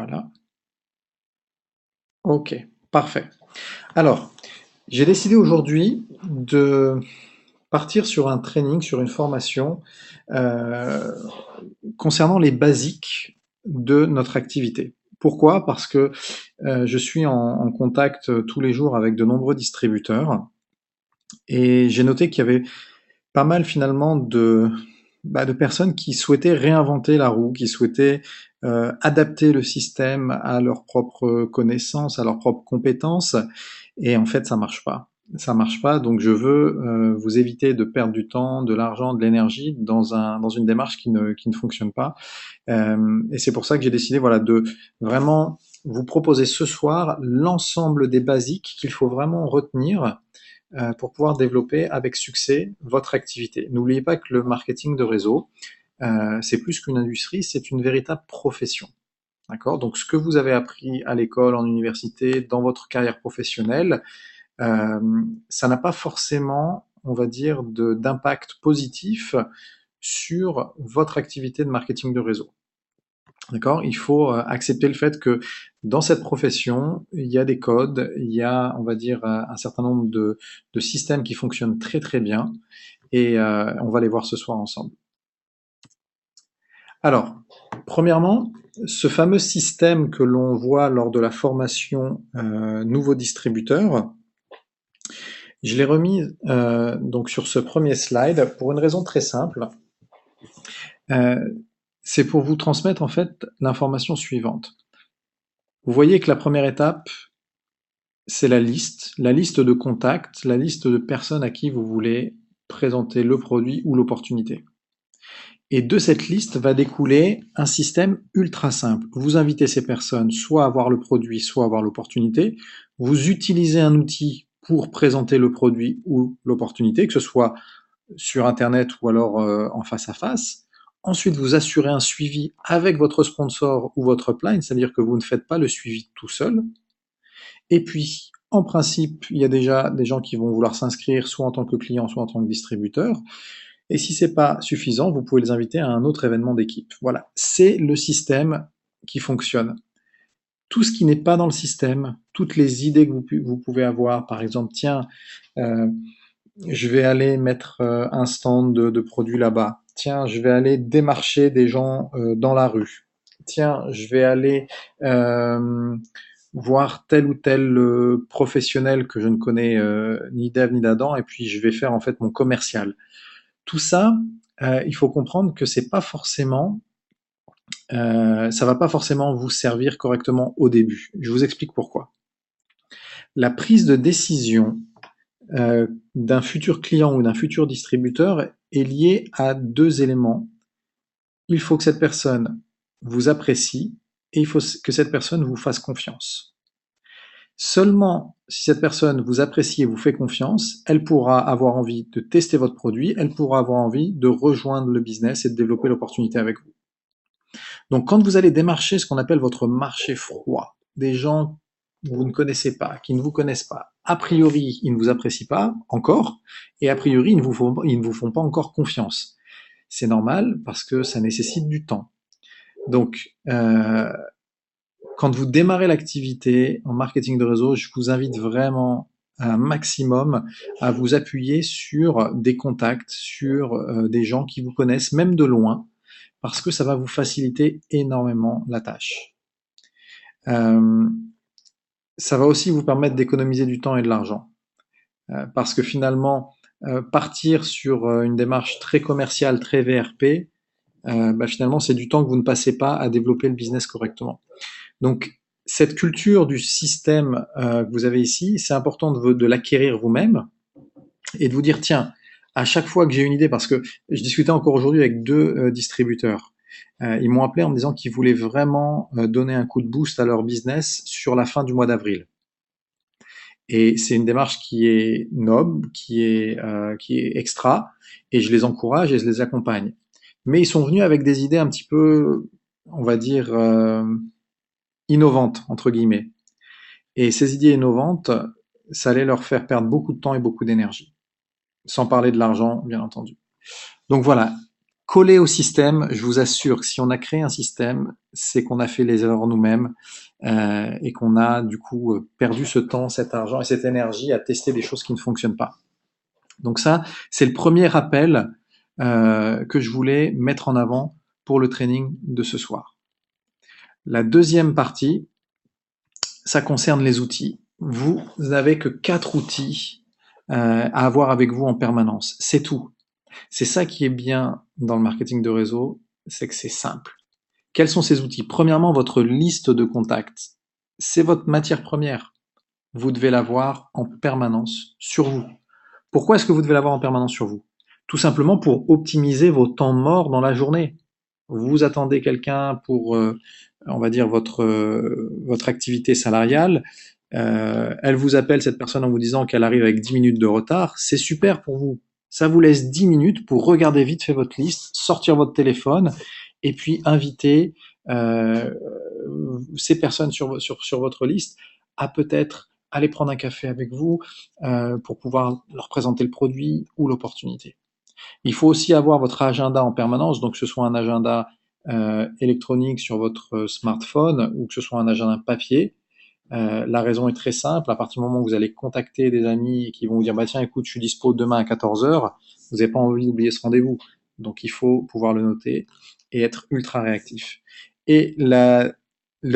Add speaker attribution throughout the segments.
Speaker 1: Voilà. Ok, parfait. Alors, j'ai décidé aujourd'hui de partir sur un training, sur une formation euh, concernant les basiques de notre activité. Pourquoi? Parce que je suis en contact tous les jours avec de nombreux distributeurs et j'ai noté qu'il y avait pas mal finalement de personnes qui souhaitaient réinventer la roue, qui souhaitaient adapter le système à leurs propres connaissances, à leurs propres compétences, et en fait ça marche pas. Ça marche pas, donc je veux vous éviter de perdre du temps, de l'argent, de l'énergie dans une démarche qui ne fonctionne pas. Et c'est pour ça que j'ai décidé voilà, de vraiment vous proposer ce soir l'ensemble des basiques qu'il faut vraiment retenir pour pouvoir développer avec succès votre activité. N'oubliez pas que le marketing de réseau, c'est plus qu'une industrie, c'est une véritable profession. D'accord? Donc ce que vous avez appris à l'école, en université, dans votre carrière professionnelle, euh, ça n'a pas forcément, on va dire, d'impact positif sur votre activité de marketing de réseau. D'accord? Il faut accepter le fait que dans cette profession, il y a des codes, il y a, on va dire, un certain nombre de systèmes qui fonctionnent très très bien, et on va les voir ce soir ensemble. Alors, premièrement, ce fameux système que l'on voit lors de la formation nouveau distributeur, je l'ai remis donc sur ce premier slide pour une raison très simple. Euh, c'est pour vous transmettre en fait l'information suivante. Vous voyez que la première étape, c'est la liste de contacts, la liste de personnes à qui vous voulez présenter le produit ou l'opportunité. Et de cette liste va découler un système ultra simple. Vous invitez ces personnes soit à voir le produit, soit à voir l'opportunité. Vous utilisez un outil pour présenter le produit ou l'opportunité, que ce soit sur Internet ou alors en face à face. Ensuite, vous assurez un suivi avec votre sponsor ou votre upline, c'est-à-dire que vous ne faites pas le suivi tout seul. Et puis, en principe, il y a déjà des gens qui vont vouloir s'inscrire soit en tant que client, soit en tant que distributeur. Et si c'est pas suffisant, vous pouvez les inviter à un autre événement d'équipe. Voilà, c'est le système qui fonctionne. Tout ce qui n'est pas dans le système, toutes les idées que vous pouvez avoir, par exemple, tiens, euh, je vais aller mettre un stand de produits là-bas. Tiens, je vais aller démarcher des gens dans la rue. Tiens, je vais aller voir tel ou tel professionnel que je ne connais ni d'Ève ni d'Adam, et puis je vais faire en fait mon commercial. Tout ça, il faut comprendre que c'est pas forcément, ça va pas forcément vous servir correctement au début. Je vous explique pourquoi. La prise de décision d'un futur client ou d'un futur distributeur est liée à deux éléments. Il faut que cette personne vous apprécie et il faut que cette personne vous fasse confiance. Seulement si cette personne vous apprécie et vous fait confiance, elle pourra avoir envie de tester votre produit, elle pourra avoir envie de rejoindre le business et de développer l'opportunité avec vous. Donc quand vous allez démarcher ce qu'on appelle votre marché froid, des gens que vous ne connaissez pas, qui ne vous connaissent pas, a priori ils ne vous apprécient pas encore, et a priori ils ne vous font pas encore confiance. C'est normal parce que ça nécessite du temps. Donc quand vous démarrez l'activité en marketing de réseau, je vous invite vraiment un maximum à vous appuyer sur des contacts, sur des gens qui vous connaissent, même de loin, parce que ça va vous faciliter énormément la tâche. Ça va aussi vous permettre d'économiser du temps et de l'argent, parce que finalement, partir sur une démarche très commerciale, très VRP, finalement, c'est du temps que vous ne passez pas à développer le business correctement. Donc, cette culture du système que vous avez ici, c'est important de l'acquérir vous-même et de vous dire, tiens, à chaque fois que j'ai une idée, parce que je discutais encore aujourd'hui avec deux distributeurs, ils m'ont appelé en me disant qu'ils voulaient vraiment donner un coup de boost à leur business sur la fin du mois d'avril. Et c'est une démarche qui est noble, qui est extra, et je les encourage et je les accompagne. Mais ils sont venus avec des idées un petit peu, on va dire, innovantes, entre guillemets. Et ces idées innovantes, ça allait leur faire perdre beaucoup de temps et beaucoup d'énergie. Sans parler de l'argent, bien entendu. Donc voilà, coller au système, je vous assure que si on a créé un système, c'est qu'on a fait les erreurs nous-mêmes et qu'on a du coup perdu ce temps, cet argent et cette énergie à tester des choses qui ne fonctionnent pas. Donc ça, c'est le premier rappel que je voulais mettre en avant pour le training de ce soir. La deuxième partie, ça concerne les outils. Vous n'avez que 4 outils à avoir avec vous en permanence. C'est tout. C'est ça qui est bien dans le marketing de réseau, c'est que c'est simple. Quels sont ces outils? Premièrement, votre liste de contacts. C'est votre matière première. Vous devez l'avoir en permanence sur vous. Pourquoi est-ce que vous devez l'avoir en permanence sur vous? Tout simplement pour optimiser vos temps morts dans la journée. Vous attendez quelqu'un pour, on va dire, votre activité salariale. Elle vous appelle, cette personne, en vous disant qu'elle arrive avec 10 minutes de retard. C'est super pour vous. Ça vous laisse 10 minutes pour regarder vite fait votre liste, sortir votre téléphone et puis inviter ces personnes sur votre liste à peut-être aller prendre un café avec vous pour pouvoir leur présenter le produit ou l'opportunité. Il faut aussi avoir votre agenda en permanence, donc que ce soit un agenda électronique sur votre smartphone ou que ce soit un agenda papier. La raison est très simple, à partir du moment où vous allez contacter des amis qui vont vous dire bah tiens écoute je suis dispo demain à 14 heures, vous n'avez pas envie d'oublier ce rendez-vous. Donc il faut pouvoir le noter et être ultra réactif. Et le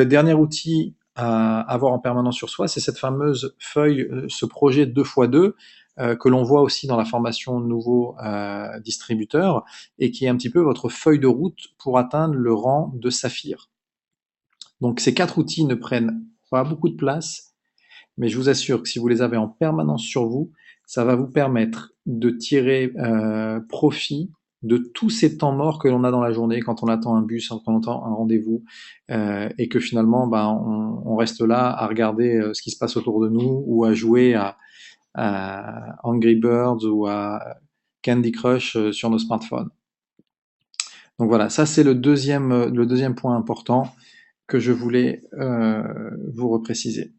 Speaker 1: dernier outil à avoir en permanence sur soi, c'est cette fameuse feuille, ce projet 2x2 que l'on voit aussi dans la formation nouveau distributeur et qui est un petit peu votre feuille de route pour atteindre le rang de saphir. Donc ces 4 outils ne prennent pas beaucoup de place, mais je vous assure que si vous les avez en permanence sur vous, ça va vous permettre de tirer profit de tous ces temps morts que l'on a dans la journée quand on attend un bus, quand on attend un rendez-vous, et que finalement ben, on reste là à regarder ce qui se passe autour de nous ou à jouer à Angry Birds ou à Candy Crush sur nos smartphones. Donc voilà, ça c'est le deuxième point important que je voulais vous repréciser.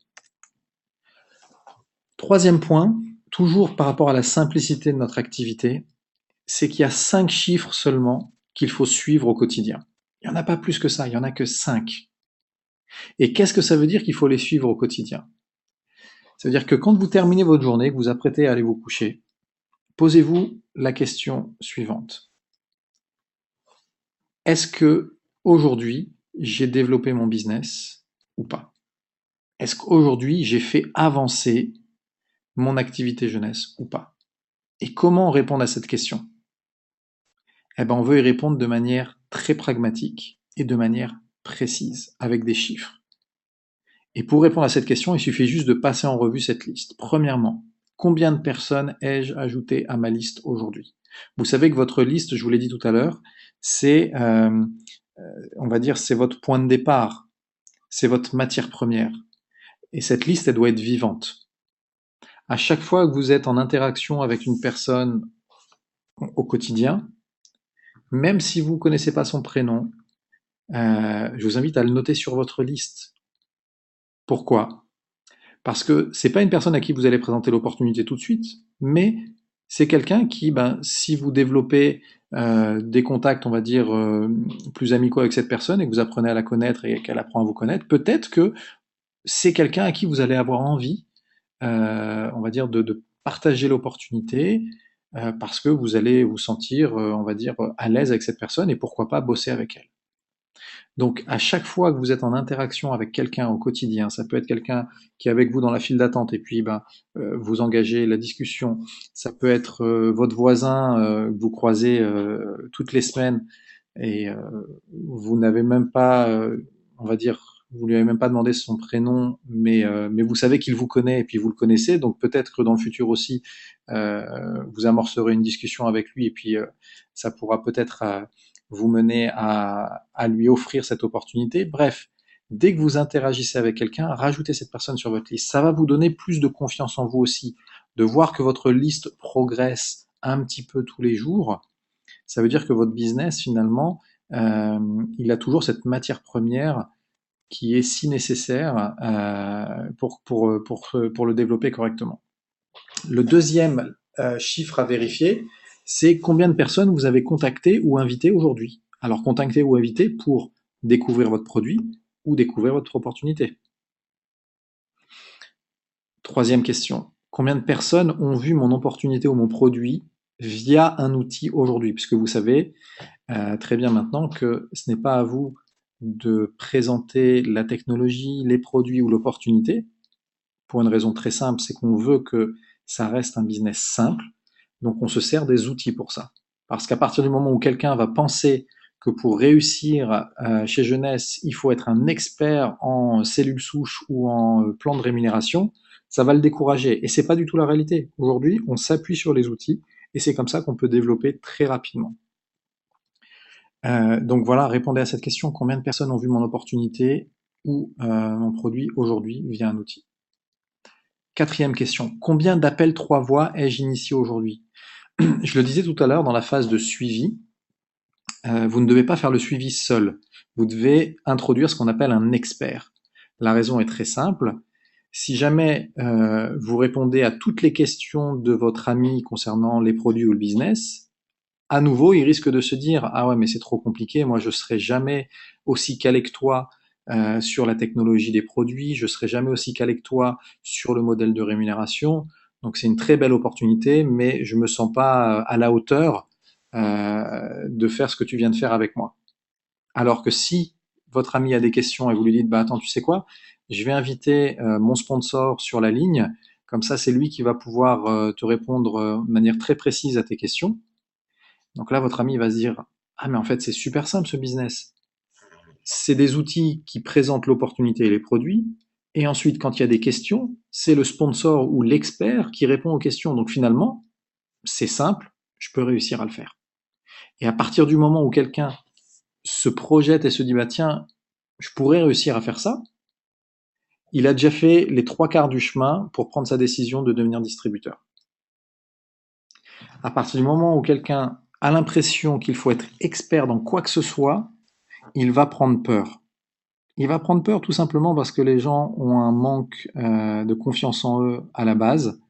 Speaker 1: Troisième point, toujours par rapport à la simplicité de notre activité, c'est qu'il y a 5 chiffres seulement qu'il faut suivre au quotidien. Il n'y en a pas plus que ça, il n'y en a que 5. Et qu'est-ce que ça veut dire qu'il faut les suivre au quotidien? Ça veut dire que quand vous terminez votre journée, que vous apprêtez à aller vous coucher, posez-vous la question suivante. Est-ce que aujourd'hui j'ai développé mon business ou pas? Est-ce qu'aujourd'hui j'ai fait avancer mon activité jeunesse ou pas? Et comment répondre à cette question? Eh ben, on veut y répondre de manière très pragmatique et de manière précise, avec des chiffres. Et pour répondre à cette question, il suffit juste de passer en revue cette liste. Premièrement, combien de personnes ai-je ajouté à ma liste aujourd'hui? Vous savez que votre liste, je vous l'ai dit tout à l'heure, c'est, on va dire, c'est votre point de départ, c'est votre matière première. Et cette liste, elle doit être vivante. À chaque fois que vous êtes en interaction avec une personne au quotidien, même si vous ne connaissez pas son prénom, je vous invite à le noter sur votre liste. Pourquoi? Parce que c'est pas une personne à qui vous allez présenter l'opportunité tout de suite, mais c'est quelqu'un qui, ben, si vous développez des contacts, on va dire, plus amicaux avec cette personne et que vous apprenez à la connaître et qu'elle apprend à vous connaître, peut-être que c'est quelqu'un à qui vous allez avoir envie, on va dire, de partager l'opportunité parce que vous allez vous sentir, on va dire, à l'aise avec cette personne et pourquoi pas bosser avec elle. Donc, à chaque fois que vous êtes en interaction avec quelqu'un au quotidien, ça peut être quelqu'un qui est avec vous dans la file d'attente et puis ben, vous engagez la discussion, ça peut être votre voisin que vous croisez toutes les semaines et vous n'avez même pas, on va dire, vous lui avez même pas demandé son prénom, mais vous savez qu'il vous connaît et puis vous le connaissez, donc peut-être que dans le futur aussi, vous amorcerez une discussion avec lui et puis ça pourra peut-être vous mener à lui offrir cette opportunité. Bref, dès que vous interagissez avec quelqu'un, rajoutez cette personne sur votre liste. Ça va vous donner plus de confiance en vous aussi, de voir que votre liste progresse un petit peu tous les jours. Ça veut dire que votre business, finalement, il a toujours cette matière première qui est si nécessaire pour le développer correctement. Le deuxième chiffre à vérifier, c'est combien de personnes vous avez contacté ou invité aujourd'hui. Alors contacté ou invité pour découvrir votre produit ou découvrir votre opportunité. Troisième question, combien de personnes ont vu mon opportunité ou mon produit via un outil aujourd'hui? Puisque vous savez très bien maintenant que ce n'est pas à vous de présenter la technologie, les produits ou l'opportunité, pour une raison très simple, c'est qu'on veut que ça reste un business simple, donc on se sert des outils pour ça. Parce qu'à partir du moment où quelqu'un va penser que pour réussir chez Jeunesse, il faut être un expert en cellules souches ou en plan de rémunération, ça va le décourager. Et c'est pas du tout la réalité. Aujourd'hui, on s'appuie sur les outils et c'est comme ça qu'on peut développer très rapidement. Donc voilà, répondez à cette question, combien de personnes ont vu mon opportunité ou mon produit aujourd'hui via un outil? Quatrième question, combien d'appels 3 voix ai-je initié aujourd'hui? Je le disais tout à l'heure dans la phase de suivi, vous ne devez pas faire le suivi seul. Vous devez introduire ce qu'on appelle un expert. La raison est très simple. Si jamais vous répondez à toutes les questions de votre ami concernant les produits ou le business, à nouveau, il risque de se dire ah ouais mais c'est trop compliqué, moi je serai jamais aussi calé que toi sur la technologie des produits, je serai jamais aussi calé que toi sur le modèle de rémunération. Donc c'est une très belle opportunité, mais je me sens pas à la hauteur de faire ce que tu viens de faire avec moi. Alors que si votre ami a des questions et vous lui dites bah attends tu sais quoi, je vais inviter mon sponsor sur la ligne, comme ça c'est lui qui va pouvoir te répondre de manière très précise à tes questions. Donc là, votre ami va se dire ah mais en fait c'est super simple ce business. C'est des outils qui présentent l'opportunité et les produits, et ensuite quand il y a des questions, c'est le sponsor ou l'expert qui répond aux questions. Donc finalement, c'est simple, je peux réussir à le faire. Et à partir du moment où quelqu'un se projette et se dit bah tiens, je pourrais réussir à faire ça, il a déjà fait les 3/4 du chemin pour prendre sa décision de devenir distributeur. À partir du moment où quelqu'un a l'impression qu'il faut être expert dans quoi que ce soit, il va prendre peur. Il va prendre peur tout simplement parce que les gens ont un manque de confiance en eux à la base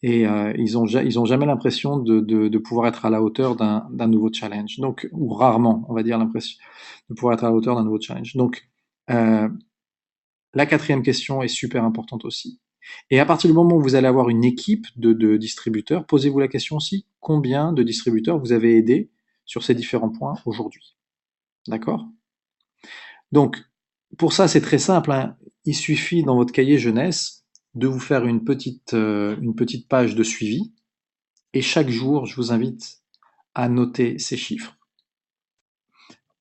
Speaker 1: et ils ont jamais l'impression de pouvoir être à la hauteur d'un nouveau challenge. Donc, ou rarement, on va dire, l'impression de pouvoir être à la hauteur d'un nouveau challenge. Donc, euh, la quatrième question est super importante aussi. Et à partir du moment où vous allez avoir une équipe de distributeurs, posez-vous la question aussi, combien de distributeurs vous avez aidé sur ces différents points aujourd'hui? D'accord? Donc, pour ça, c'est très simple, hein. Il suffit dans votre cahier jeunesse de vous faire une petite page de suivi et chaque jour, je vous invite à noter ces chiffres.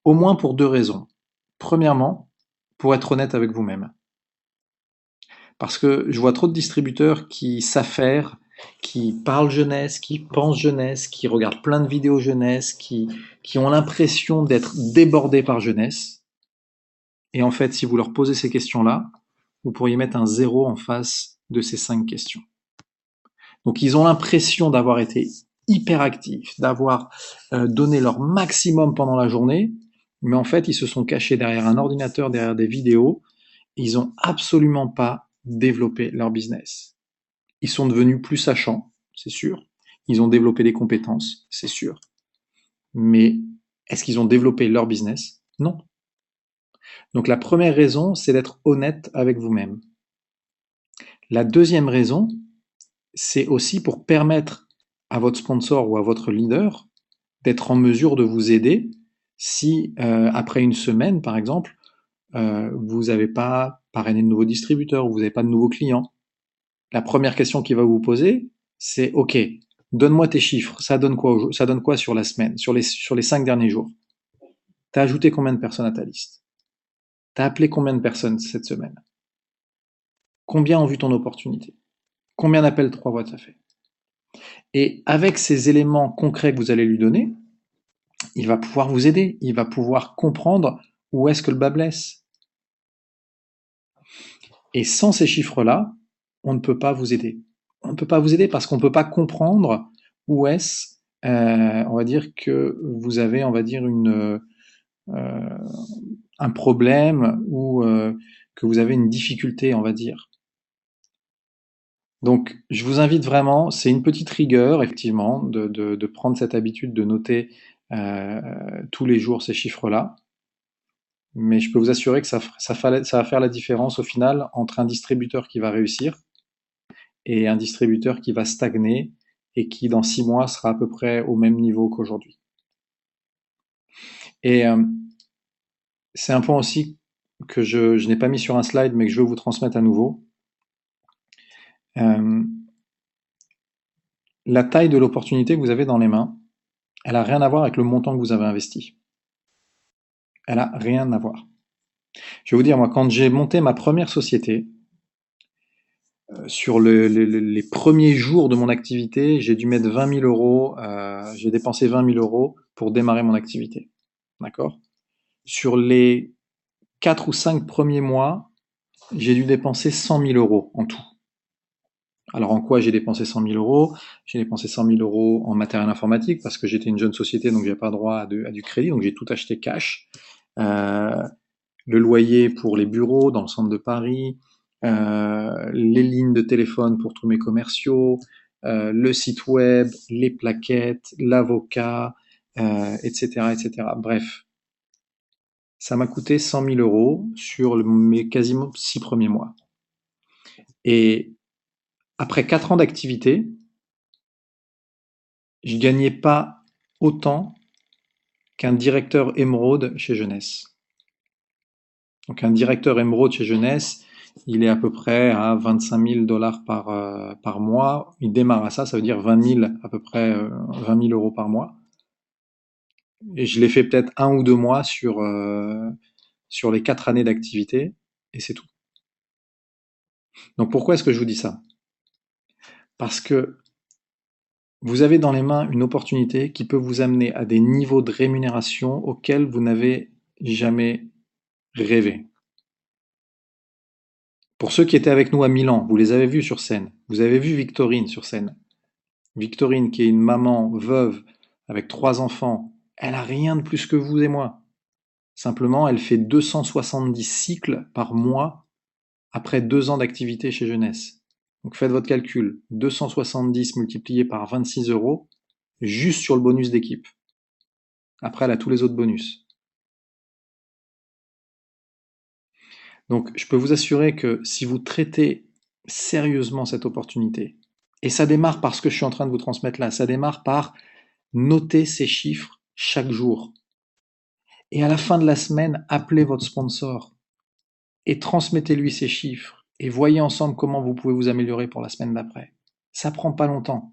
Speaker 1: Au moins pour deux raisons. Premièrement, pour être honnête avec vous-même. Parce que je vois trop de distributeurs qui s'affairent, qui parlent jeunesse, qui pensent jeunesse, qui regardent plein de vidéos jeunesse, qui ont l'impression d'être débordés par jeunesse. Et en fait, si vous leur posez ces questions-là, vous pourriez mettre un 0 en face de ces 5 questions. Donc ils ont l'impression d'avoir été hyper actifs, d'avoir donné leur maximum pendant la journée, mais en fait ils se sont cachés derrière un ordinateur, derrière des vidéos, et ils n'ont absolument pas développé leur business. Ils sont devenus plus sachants, c'est sûr. Ils ont développé des compétences, c'est sûr. Mais est-ce qu'ils ont développé leur business? Non. Donc la première raison, c'est d'être honnête avec vous-même. La deuxième raison, c'est aussi pour permettre à votre sponsor ou à votre leader d'être en mesure de vous aider si, après une semaine, par exemple, vous n'avez pas parrainé de nouveaux distributeurs ou vous n'avez pas de nouveaux clients. La première question qu'il va vous poser, c'est OK, donne-moi tes chiffres, ça donne quoi sur la semaine, sur les 5 derniers jours? T'as ajouté combien de personnes à ta liste? T'as appelé combien de personnes cette semaine? Combien ont vu ton opportunité? Combien d'appels 3 voix t'as fait? Et avec ces éléments concrets que vous allez lui donner, il va pouvoir vous aider, il va pouvoir comprendre où est-ce que le bas blesse. Et sans ces chiffres-là, on ne peut pas vous aider. On ne peut pas vous aider parce qu'on ne peut pas comprendre où est-ce, on va dire, que vous avez, on va dire, un problème ou que vous avez une difficulté, on va dire. Donc, je vous invite vraiment, c'est une petite rigueur, effectivement, de prendre cette habitude de noter euh, tous les jours ces chiffres-là. Mais je peux vous assurer que ça va faire la différence au final entre un distributeur qui va réussir et un distributeur qui va stagner et qui, dans 6 mois, sera à peu près au même niveau qu'aujourd'hui. Et c'est un point aussi que je n'ai pas mis sur un slide, mais que je veux vous transmettre à nouveau. Euh, la taille de l'opportunité que vous avez dans les mains, elle n'a rien à voir avec le montant que vous avez investi. Elle n'a rien à voir. Je vais vous dire, moi, quand j'ai monté ma première société, sur les premiers jours de mon activité, j'ai dû mettre 20 000 euros, j'ai dépensé 20 000 euros pour démarrer mon activité. D'accord? Sur les 4 ou 5 premiers mois, j'ai dû dépenser 100 000 euros en tout. Alors en quoi j'ai dépensé 100 000 euros? J'ai dépensé 100 000 euros en matériel informatique parce que j'étais une jeune société, donc j'avais pas droit à du crédit, donc j'ai tout acheté cash. Euh, le loyer pour les bureaux dans le centre de Paris, les lignes de téléphone pour tous mes commerciaux, le site web, les plaquettes, l'avocat, etc., etc. Bref, ça m'a coûté 100 000 euros sur mes quasiment 6 premiers mois. Et après 4 ans d'activité, je gagnais pas autant qu'un directeur émeraude chez Jeunesse. Donc un directeur émeraude chez Jeunesse, il est à peu près à 25 000 dollars par mois. Il démarre à ça, ça veut dire 20 000, à peu près 20 000 euros par mois. Et je l'ai fait peut-être 1 ou 2 mois sur les 4 années d'activité, et c'est tout. Donc pourquoi est-ce que je vous dis ça? Parce que vous avez dans les mains une opportunité qui peut vous amener à des niveaux de rémunération auxquels vous n'avez jamais rêvé. Pour ceux qui étaient avec nous à Milan, vous les avez vus sur scène. Vous avez vu Victorine sur scène. Victorine, qui est une maman veuve avec 3 enfants, elle a rien de plus que vous et moi. Simplement, elle fait 270 cycles par mois après 2 ans d'activité chez Jeunesse. Donc faites votre calcul. 270 multiplié par 26 euros, juste sur le bonus d'équipe. Après, elle a tous les autres bonus. Donc, je peux vous assurer que si vous traitez sérieusement cette opportunité, et ça démarre par ce que je suis en train de vous transmettre là, ça démarre par noter ces chiffres chaque jour. Et à la fin de la semaine, appelez votre sponsor et transmettez-lui ces chiffres et voyez ensemble comment vous pouvez vous améliorer pour la semaine d'après. Ça prend pas longtemps.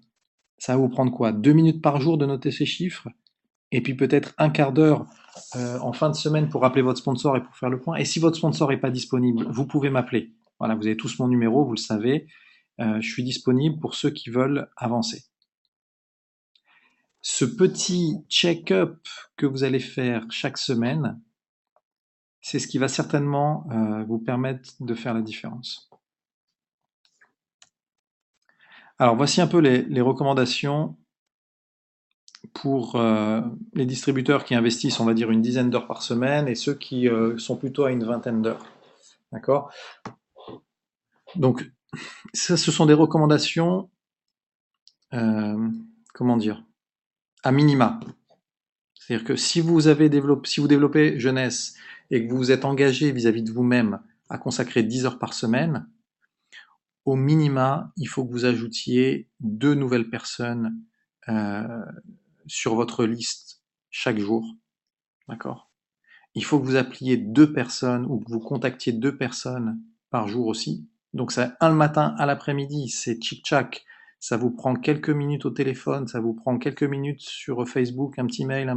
Speaker 1: Ça va vous prendre quoi? 2 minutes par jour de noter ces chiffres et puis peut-être un quart d'heure en fin de semaine pour appeler votre sponsor et pour faire le point. Et si votre sponsor n'est pas disponible, vous pouvez m'appeler. Voilà, vous avez tous mon numéro, vous le savez. Je suis disponible pour ceux qui veulent avancer. Ce petit check-up que vous allez faire chaque semaine, c'est ce qui va certainement vous permettre de faire la différence. Alors voici un peu les recommandations pour les distributeurs qui investissent, on va dire, une dizaine d'heures par semaine et ceux qui sont plutôt à une vingtaine d'heures. D'accord? Donc, ça, ce sont des recommandations, euh, comment dire, à minima. C'est-à-dire que si vous développez jeunesse et que vous vous êtes engagé vis-à-vis de vous-même à consacrer 10 heures par semaine, au minima, il faut que vous ajoutiez 2 nouvelles personnes euh, sur votre liste chaque jour. D'accord? Il faut que vous appeliez 2 personnes ou que vous contactiez 2 personnes par jour aussi. Donc c'est un le matin, un l'après-midi, c'est tchic-tchac. Ça vous prend quelques minutes au téléphone, ça vous prend quelques minutes sur Facebook, un petit mail,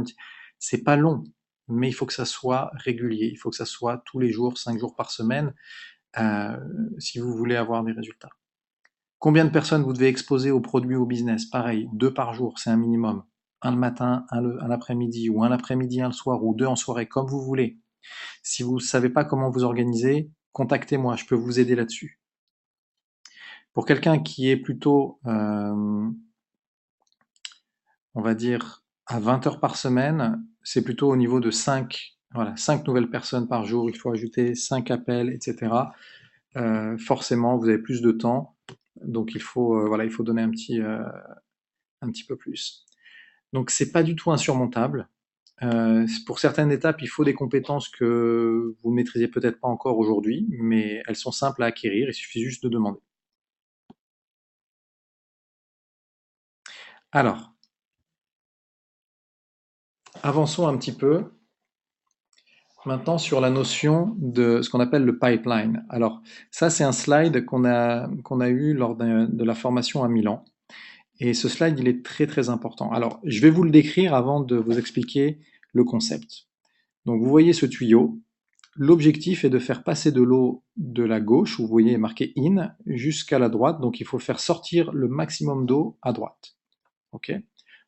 Speaker 1: C'est pas long, mais il faut que ça soit régulier. Il faut que ça soit tous les jours, 5 jours par semaine, euh, si vous voulez avoir des résultats. Combien de personnes vous devez exposer au produit ou au business? Pareil, 2 par jour, c'est un minimum. Un le matin, un l'après-midi, ou un l'après-midi, un le soir, ou 2 en soirée, comme vous voulez. Si vous ne savez pas comment vous organiser, contactez-moi, je peux vous aider là-dessus. Pour quelqu'un qui est plutôt, on va dire, à 20 heures par semaine, c'est plutôt au niveau de 5, voilà, 5 nouvelles personnes par jour, il faut ajouter 5 appels, etc. Forcément, vous avez plus de temps. Donc voilà, il faut donner un petit peu plus. Donc c'est pas du tout insurmontable. Pour certaines étapes, il faut des compétences que vous ne maîtrisez peut-être pas encore aujourd'hui, mais elles sont simples à acquérir, il suffit juste de demander. Alors, avançons un petit peu maintenant sur la notion de ce qu'on appelle le pipeline. Alors, ça c'est un slide qu'on a eu lors de la formation à Milan. Et ce slide, il est très très important. Alors, je vais vous le décrire avant de vous expliquer le concept. Donc, vous voyez ce tuyau. L'objectif est de faire passer de l'eau de la gauche, où vous voyez marqué in, jusqu'à la droite. Donc, il faut faire sortir le maximum d'eau à droite. Ok.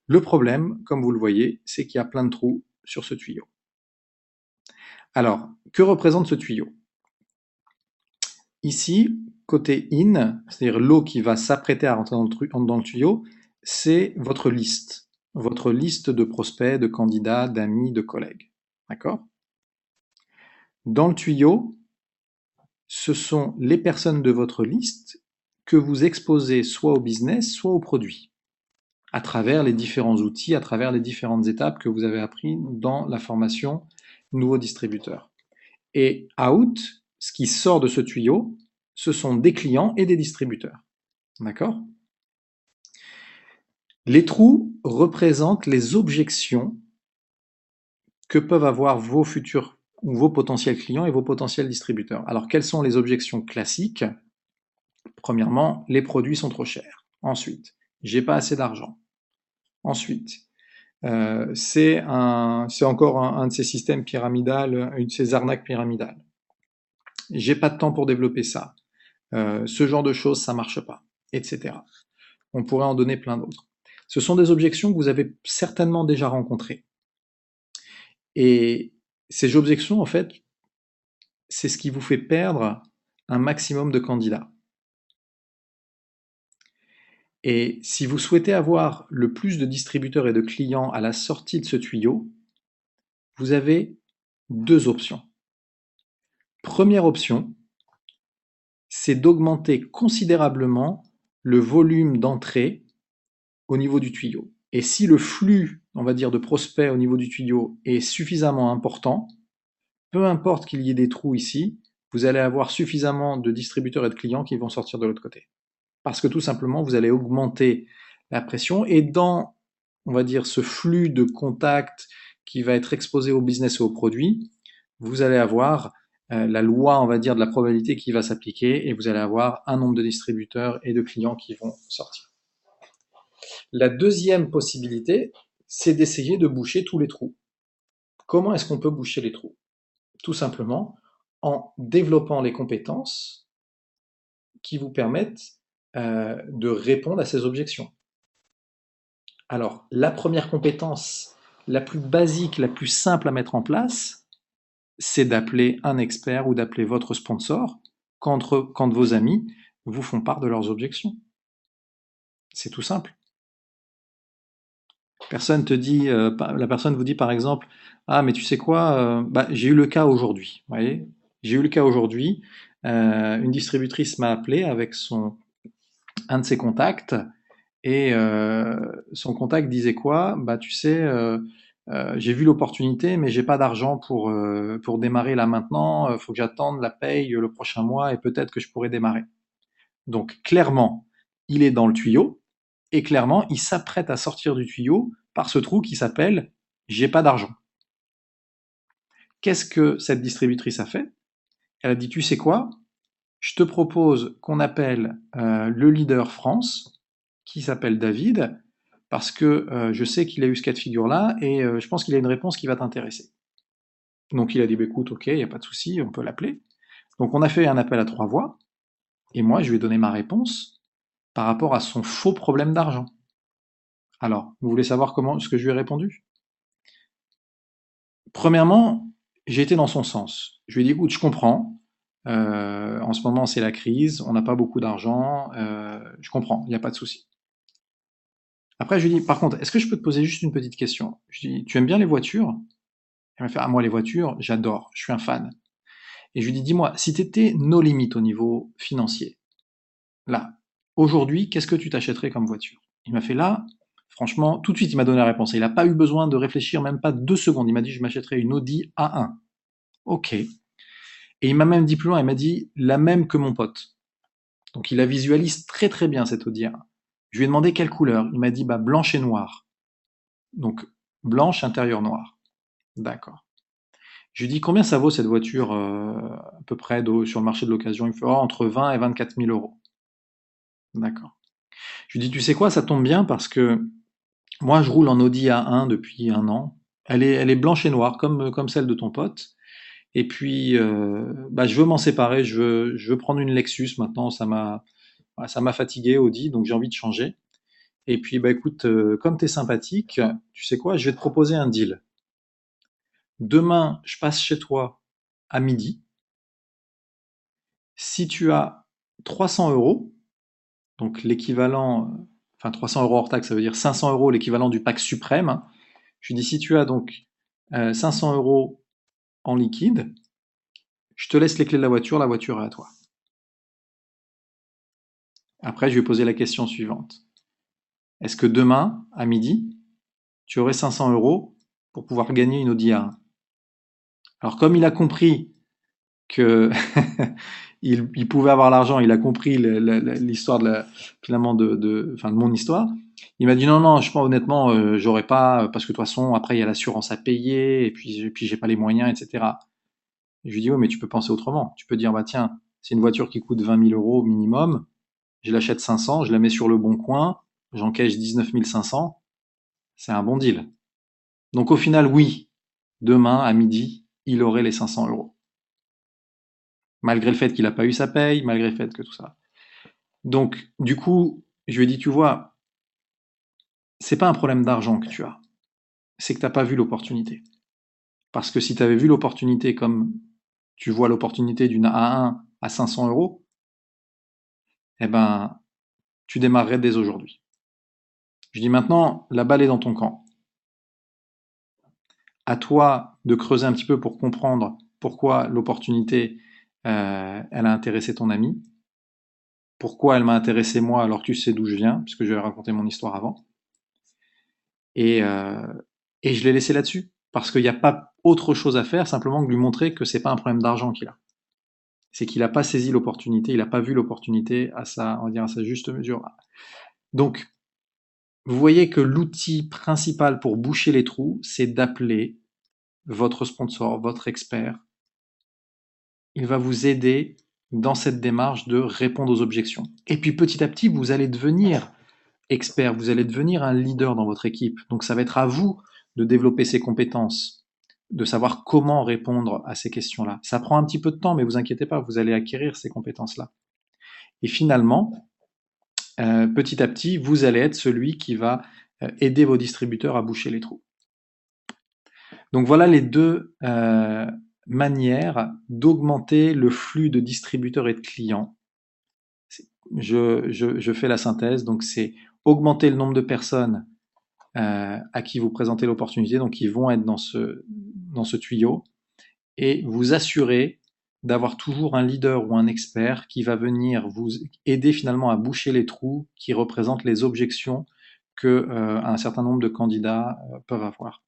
Speaker 1: Le problème, comme vous le voyez, c'est qu'il y a plein de trous sur ce tuyau. Alors, que représente ce tuyau? Ici, côté in, c'est-à-dire l'eau qui va s'apprêter à rentrer dans le tuyau, c'est votre liste de prospects, de candidats, d'amis, de collègues. D'accord? Dans le tuyau, ce sont les personnes de votre liste que vous exposez soit au business, soit au produit, à travers les différents outils, à travers les différentes étapes que vous avez appris dans la formation Nouveau distributeur. Et out, ce qui sort de ce tuyau, ce sont des clients et des distributeurs. D'accord? Les trous représentent les objections que peuvent avoir vos futurs ou vos potentiels clients et vos potentiels distributeurs. Alors, quelles sont les objections classiques? Premièrement, les produits sont trop chers. Ensuite, j'ai pas assez d'argent. Ensuite, c'est encore un de ces systèmes pyramidales, une de ces arnaques pyramidales. J'ai pas de temps pour développer ça. Ce genre de choses, ça marche pas, etc. On pourrait en donner plein d'autres. Ce sont des objections que vous avez certainement déjà rencontrées. Et ces objections, en fait, c'est ce qui vous fait perdre un maximum de candidats. Et si vous souhaitez avoir le plus de distributeurs et de clients à la sortie de ce tuyau, vous avez deux options. Première option, c'est d'augmenter considérablement le volume d'entrée au niveau du tuyau. Et si le flux, on va dire, de prospects au niveau du tuyau est suffisamment important, peu importe qu'il y ait des trous ici, vous allez avoir suffisamment de distributeurs et de clients qui vont sortir de l'autre côté. Parce que tout simplement, vous allez augmenter la pression et dans, on va dire, ce flux de contacts qui va être exposé au business et au produit, vous allez avoir la loi, on va dire, de la probabilité qui va s'appliquer et vous allez avoir un nombre de distributeurs et de clients qui vont sortir. La deuxième possibilité, c'est d'essayer de boucher tous les trous. Comment est-ce qu'on peut boucher les trous? Tout simplement en développant les compétences qui vous permettent de répondre à ces objections. Alors, la première compétence, la plus basique, la plus simple à mettre en place, c'est d'appeler un expert ou d'appeler votre sponsor quand vos amis vous font part de leurs objections. C'est tout simple. La personne vous dit par exemple, ah mais tu sais quoi, j'ai eu le cas aujourd'hui, vous voyez, j'ai eu le cas aujourd'hui, une distributrice m'a appelé avec un de ses contacts et son contact disait quoi? Bah tu sais, j'ai vu l'opportunité mais j'ai pas d'argent pour démarrer là maintenant, faut que j'attende la paye le prochain mois et peut-être que je pourrais démarrer. Donc clairement, il est dans le tuyau et clairement, il s'apprête à sortir du tuyau par ce trou qui s'appelle j'ai pas d'argent. Qu'est-ce que cette distributrice a fait? Elle a dit tu sais quoi? Je te propose qu'on appelle le leader France qui s'appelle David parce que je sais qu'il a eu ce cas de figure-là et je pense qu'il a une réponse qui va t'intéresser. Donc il a dit bah, écoute, ok, il n'y a pas de souci, on peut l'appeler. Donc on a fait un appel à 3 voix et moi je lui ai donné ma réponse par rapport à son faux problème d'argent. Alors, vous voulez savoir ce que je lui ai répondu? Premièrement, j'ai été dans son sens. Je lui ai dit, écoute, je comprends, en ce moment c'est la crise, on n'a pas beaucoup d'argent, je comprends, il n'y a pas de souci. Après, je lui ai dit, par contre, est-ce que je peux te poser juste une petite question? Je lui ai dit, tu aimes bien les voitures? Elle m'a fait, ah moi les voitures, j'adore, je suis un fan. Et je lui ai dit, dis-moi, si tu étais no limit au niveau financier, là, aujourd'hui, qu'est-ce que tu t'achèterais comme voiture? Il m'a fait là, franchement, tout de suite, il m'a donné la réponse. Il n'a pas eu besoin de réfléchir même pas 2 secondes. Il m'a dit, je m'achèterais une Audi A1. Ok. Et il m'a même dit plus loin, il m'a dit la même que mon pote. Donc il la visualise très très bien cette Audi A1. Je lui ai demandé quelle couleur. Il m'a dit bah blanche et noire. Donc blanche, intérieur noir. D'accord. Je lui ai dit combien ça vaut cette voiture à peu près sur le marché de l'occasion. Il me fait entre 20 et 24 000 euros. D'accord. Je lui ai dit tu sais quoi, ça tombe bien parce que moi je roule en Audi A1 depuis un an. Elle est blanche et noire comme celle de ton pote. Et puis bah, je veux m'en séparer. Je veux prendre une Lexus maintenant. Ça m'a fatigué Audi, donc j'ai envie de changer. Et puis, bah écoute, comme tu es sympathique, tu sais quoi, je vais te proposer un deal. Demain, je passe chez toi à midi. Si tu as 300 euros, donc l'équivalent, enfin 300 euros hors taxe, ça veut dire 500 euros, l'équivalent du pack suprême, hein. Je dis, si tu as donc 500 euros en liquide, je te laisse les clés de la voiture est à toi. Après, je vais poser la question suivante. Est-ce que demain, à midi, tu aurais 500 euros pour pouvoir gagner une Audi A1? Alors, comme il a compris que il pouvait avoir l'argent, il a compris l'histoire finalement enfin, de mon histoire. Il m'a dit non, non, je pense honnêtement, j'aurais pas, parce que de toute façon, après, il y a l'assurance à payer, et puis j'ai pas les moyens, etc. Et je lui dis, oui, mais tu peux penser autrement. Tu peux dire, bah tiens, c'est une voiture qui coûte 20 000 euros minimum, je l'achète 500, je la mets sur le bon coin, j'encaisse 19 500, c'est un bon deal. Donc au final, oui, demain à midi, il aurait les 500 euros. Malgré le fait qu'il n'a pas eu sa paye, malgré le fait que tout ça. Donc, du coup, je lui ai dit, tu vois, c'est pas un problème d'argent que tu as, c'est que t'as pas vu l'opportunité. Parce que si tu avais vu l'opportunité comme tu vois l'opportunité d'une A1 à 500 euros, eh ben, tu démarrerais dès aujourd'hui. Je dis maintenant, la balle est dans ton camp. À toi de creuser un petit peu pour comprendre pourquoi l'opportunité, elle a intéressé ton ami, pourquoi elle m'a intéressé moi alors que tu sais d'où je viens, puisque je vais raconter mon histoire avant. Et, euh, et je l'ai laissé là-dessus. Parce qu'il n'y a pas autre chose à faire, simplement que lui montrer que c'est pas un problème d'argent qu'il a. C'est qu'il n'a pas saisi l'opportunité, il n'a pas vu l'opportunité on va dire, à sa juste mesure. Donc, vous voyez que l'outil principal pour boucher les trous, c'est d'appeler votre sponsor, votre expert. Il va vous aider dans cette démarche de répondre aux objections. Et puis petit à petit, vous allez devenir expert, vous allez devenir un leader dans votre équipe. Donc ça va être à vous de développer ces compétences, de savoir comment répondre à ces questions-là. Ça prend un petit peu de temps, mais vous inquiétez pas, vous allez acquérir ces compétences-là. Et finalement, petit à petit, vous allez être celui qui va aider vos distributeurs à boucher les trous. Donc voilà les deux manières d'augmenter le flux de distributeurs et de clients. Je fais la synthèse, donc c'est augmenter le nombre de personnes à qui vous présentez l'opportunité, donc qui vont être dans ce tuyau, et vous assurer d'avoir toujours un leader ou un expert qui va venir vous aider finalement à boucher les trous qui représentent les objections que un certain nombre de candidats peuvent avoir.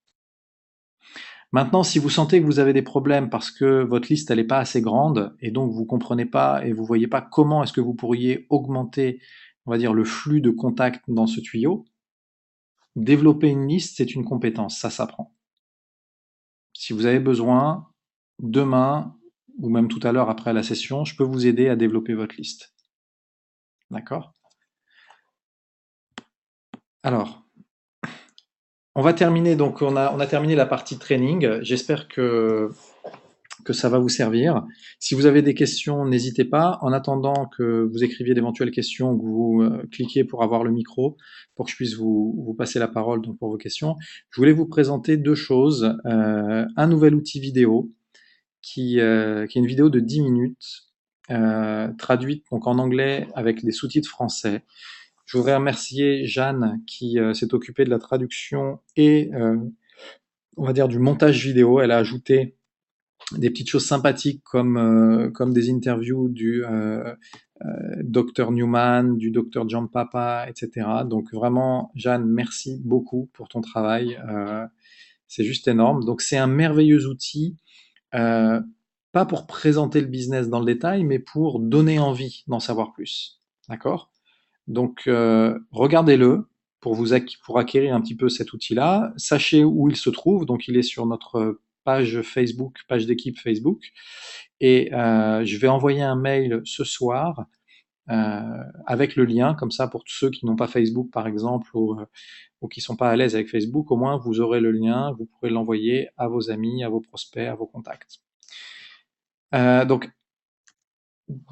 Speaker 1: Maintenant, si vous sentez que vous avez des problèmes parce que votre liste elle n'est pas assez grande et donc vous comprenez pas et vous voyez pas comment est-ce que vous pourriez augmenter, on va dire, le flux de contacts dans ce tuyau, développer une liste, c'est une compétence, ça s'apprend. Si vous avez besoin, demain ou même tout à l'heure après la session, je peux vous aider à développer votre liste. D'accord? Alors, on va terminer, donc on a terminé la partie training. J'espère que ça va vous servir. Si vous avez des questions, n'hésitez pas. En attendant que vous écriviez d'éventuelles questions, que vous cliquiez pour avoir le micro, pour que je puisse vous passer la parole donc pour vos questions, je voulais vous présenter deux choses. Un nouvel outil vidéo qui est une vidéo de 10 minutes, traduite donc en anglais avec des sous-titres français. Je voudrais remercier Jeanne qui s'est occupée de la traduction et on va dire du montage vidéo. Elle a ajouté des petites choses sympathiques comme des interviews du Dr Newman, du Dr John Papa, etc. Donc vraiment, Jeanne, merci beaucoup pour ton travail. C'est juste énorme. Donc c'est un merveilleux outil, euh, pas pour présenter le business dans le détail, mais pour donner envie d'en savoir plus. D'accord? Donc regardez-le pour acquérir un petit peu cet outil-là. Sachez où il se trouve. Donc il est sur notre page Facebook, page d'équipe Facebook. Et je vais envoyer un mail ce soir avec le lien, comme ça pour tous ceux qui n'ont pas Facebook par exemple ou qui sont pas à l'aise avec Facebook, au moins vous aurez le lien, vous pourrez l'envoyer à vos amis, à vos prospects, à vos contacts. Donc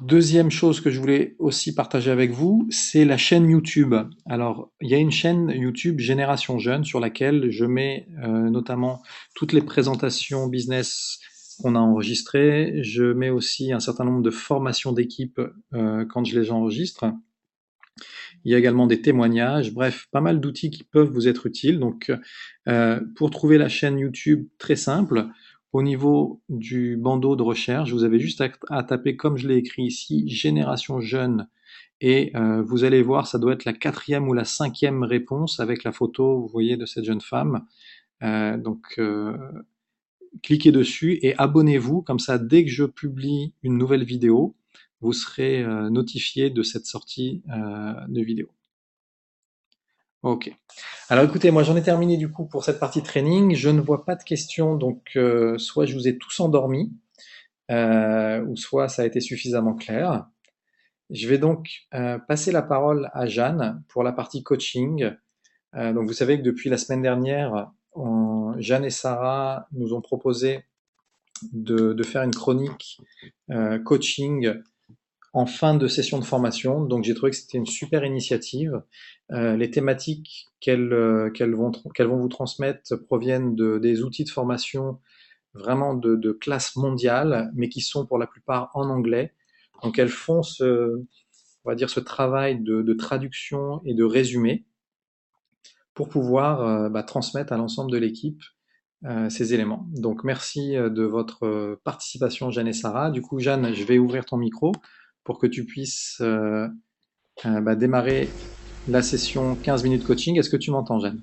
Speaker 1: deuxième chose que je voulais aussi partager avec vous, c'est la chaîne YouTube. Alors, il y a une chaîne YouTube Génération Jeune sur laquelle je mets notamment toutes les présentations business qu'on a enregistrées. Je mets aussi un certain nombre de formations d'équipe quand je les enregistre. Il y a également des témoignages, bref, pas mal d'outils qui peuvent vous être utiles. Donc, pour trouver la chaîne YouTube, très simple, au niveau du bandeau de recherche, vous avez juste à taper, comme je l'ai écrit ici, Génération Jeune, et vous allez voir, ça doit être la 4e ou la 5e réponse avec la photo, vous voyez, de cette jeune femme. Donc, cliquez dessus et abonnez-vous, comme ça, dès que je publie une nouvelle vidéo, vous serez notifié de cette sortie de vidéo. Ok. Alors écoutez, moi j'en ai terminé du coup pour cette partie training. Je ne vois pas de questions, donc soit je vous ai tous endormis, ou soit ça a été suffisamment clair. Je vais donc passer la parole à Jeanne pour la partie coaching. Donc vous savez que depuis la semaine dernière, Jeanne et Sarah nous ont proposé de faire une chronique coaching en fin de session de formation. Donc j'ai trouvé que c'était une super initiative. Les thématiques qu'elles vont vous transmettre proviennent des outils de formation vraiment de classe mondiale, mais qui sont pour la plupart en anglais. Donc elles font on va dire, ce travail de traduction et de résumé pour pouvoir transmettre à l'ensemble de l'équipe ces éléments. Donc merci de votre participation, Jeanne et Sarah. Du coup, Jeanne, je vais ouvrir ton micro pour que tu puisses démarrer la session 15 minutes coaching. Est-ce que tu m'entends, Jeanne?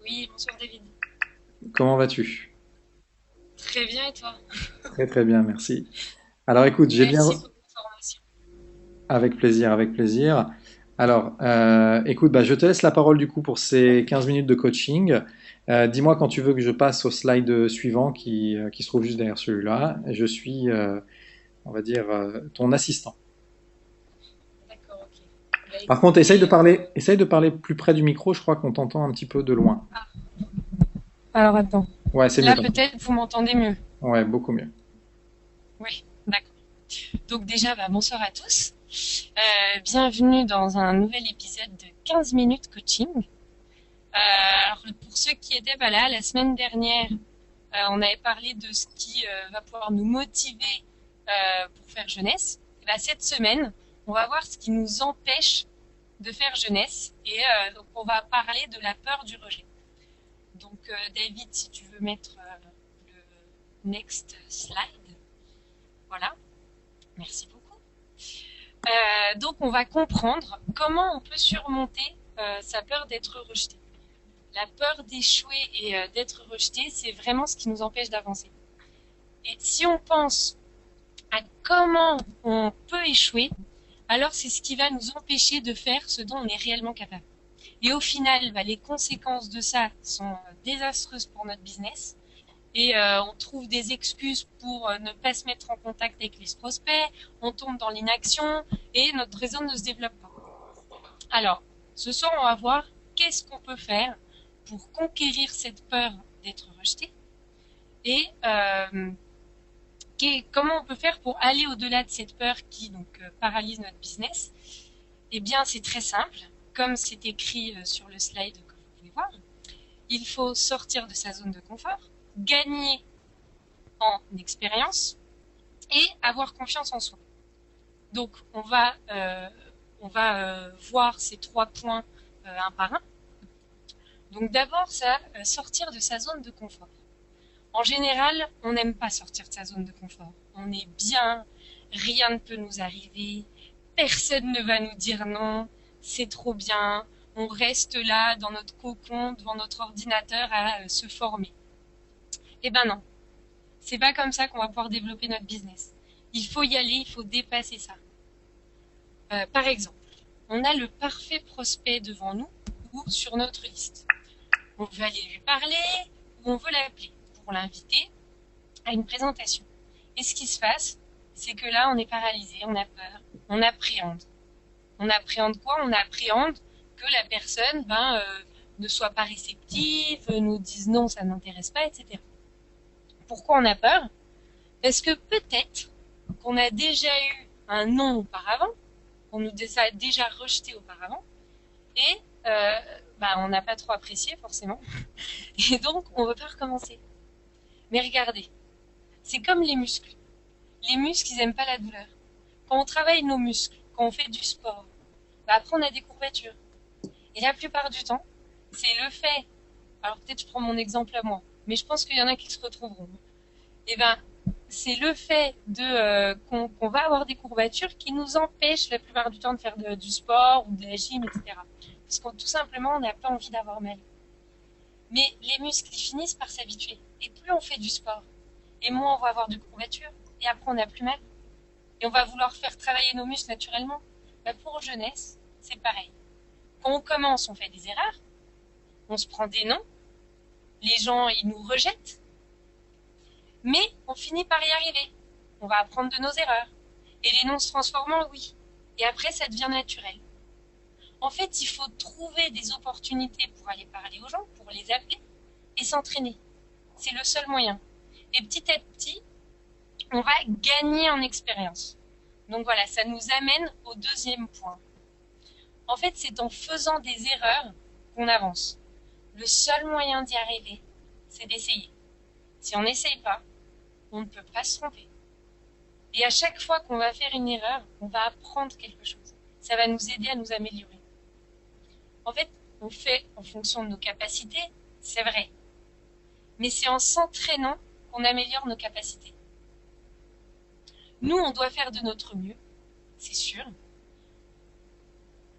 Speaker 2: Oui, bonsoir David.
Speaker 1: Comment vas-tu?
Speaker 2: Très bien et toi?
Speaker 1: Très très bien, merci. Alors écoute, j'ai bien...
Speaker 2: Merci pour l'information.
Speaker 1: Avec plaisir, avec plaisir. Alors, écoute, je te laisse la parole du coup pour ces 15 minutes de coaching. Dis-moi quand tu veux que je passe au slide suivant qui se trouve juste derrière celui-là. Je suis, on va dire, ton assistant.
Speaker 2: D'accord, ok. Bah
Speaker 1: Par contre,
Speaker 2: écoutez,
Speaker 1: essaye de parler plus près du micro, je crois qu'on t'entend un petit peu de loin.
Speaker 2: alors attends.
Speaker 1: Ouais, c'est mieux
Speaker 2: Là
Speaker 1: comme ça.
Speaker 2: peut-être vous m'entendez mieux.
Speaker 1: Ouais, beaucoup mieux.
Speaker 2: Oui, d'accord. Donc déjà, bonsoir à tous. Bienvenue dans un nouvel épisode de 15 minutes coaching. Alors pour ceux qui étaient pas là, la semaine dernière, on avait parlé de ce qui va pouvoir nous motiver pour faire jeunesse. Et bah, cette semaine, on va voir ce qui nous empêche de faire jeunesse. Et donc on va parler de la peur du rejet. Donc David, si tu veux mettre le next slide. Voilà, merci beaucoup. Donc on va comprendre comment on peut surmonter sa peur d'être rejeté. La peur d'échouer et d'être rejeté, c'est vraiment ce qui nous empêche d'avancer. Et si on pense à comment on peut échouer, alors c'est ce qui va nous empêcher de faire ce dont on est réellement capable. Et au final, les conséquences de ça sont désastreuses pour notre business. Et on trouve des excuses pour ne pas se mettre en contact avec les prospects, on tombe dans l'inaction et notre réseau ne se développe pas. Alors, ce soir, on va voir qu'est-ce qu'on peut faire pour conquérir cette peur d'être rejeté et comment on peut faire pour aller au-delà de cette peur qui donc paralyse notre business. Eh bien, c'est très simple, comme c'est écrit sur le slide que vous pouvez voir. Il faut sortir de sa zone de confort, gagner en expérience et avoir confiance en soi. Donc, on va voir ces 3 points un par un. Donc, d'abord, ça, sortir de sa zone de confort. En général, on n'aime pas sortir de sa zone de confort. On est bien, rien ne peut nous arriver, personne ne va nous dire non, c'est trop bien, on reste là dans notre cocon devant notre ordinateur à se former. Eh ben non, c'est pas comme ça qu'on va pouvoir développer notre business. Il faut y aller, il faut dépasser ça. Par exemple, on a le parfait prospect devant nous ou sur notre liste. On veut aller lui parler ou on veut l'appeler pour l'inviter à une présentation. Et ce qui se passe, c'est que là, on est paralysé, on a peur, on appréhende. On appréhende quoi? On appréhende que la personne ne soit pas réceptive, nous dise non, ça ne m'intéresse pas, etc. Pourquoi on a peur? Parce que peut-être qu'on a déjà eu un non auparavant, on nous a déjà rejeté auparavant, et on n'a pas trop apprécié forcément, et donc on ne veut pas recommencer. Mais regardez, c'est comme les muscles. Les muscles, ils n'aiment pas la douleur. Quand on travaille nos muscles, quand on fait du sport, après on a des courbatures. Et la plupart du temps, c'est le fait, alors peut-être je prends mon exemple à moi, mais je pense qu'il y en a qui se retrouveront. Et c'est le fait qu'on va avoir des courbatures qui nous empêche la plupart du temps de faire du sport ou de la gym, etc. Parce que tout simplement, on n'a pas envie d'avoir mal. Mais les muscles, ils finissent par s'habituer. Et plus on fait du sport, et moins on va avoir de courbatures, et après on n'a plus mal. Et on va vouloir faire travailler nos muscles naturellement. Pour jeunesse, c'est pareil. Quand on commence, on fait des erreurs, on se prend des noms, les gens, ils nous rejettent, mais on finit par y arriver. On va apprendre de nos erreurs. Et les noms se transforment en oui. Et après, ça devient naturel. En fait, il faut trouver des opportunités pour aller parler aux gens, pour les appeler et s'entraîner. C'est le seul moyen. Et petit à petit, on va gagner en expérience. Donc voilà, ça nous amène au deuxième point. En fait, c'est en faisant des erreurs qu'on avance. Le seul moyen d'y arriver, c'est d'essayer. Si on n'essaye pas, on ne peut pas se tromper. Et à chaque fois qu'on va faire une erreur, on va apprendre quelque chose. Ça va nous aider à nous améliorer. En fait, on fait en fonction de nos capacités, c'est vrai. Mais c'est en s'entraînant qu'on améliore nos capacités. Nous, on doit faire de notre mieux, c'est sûr.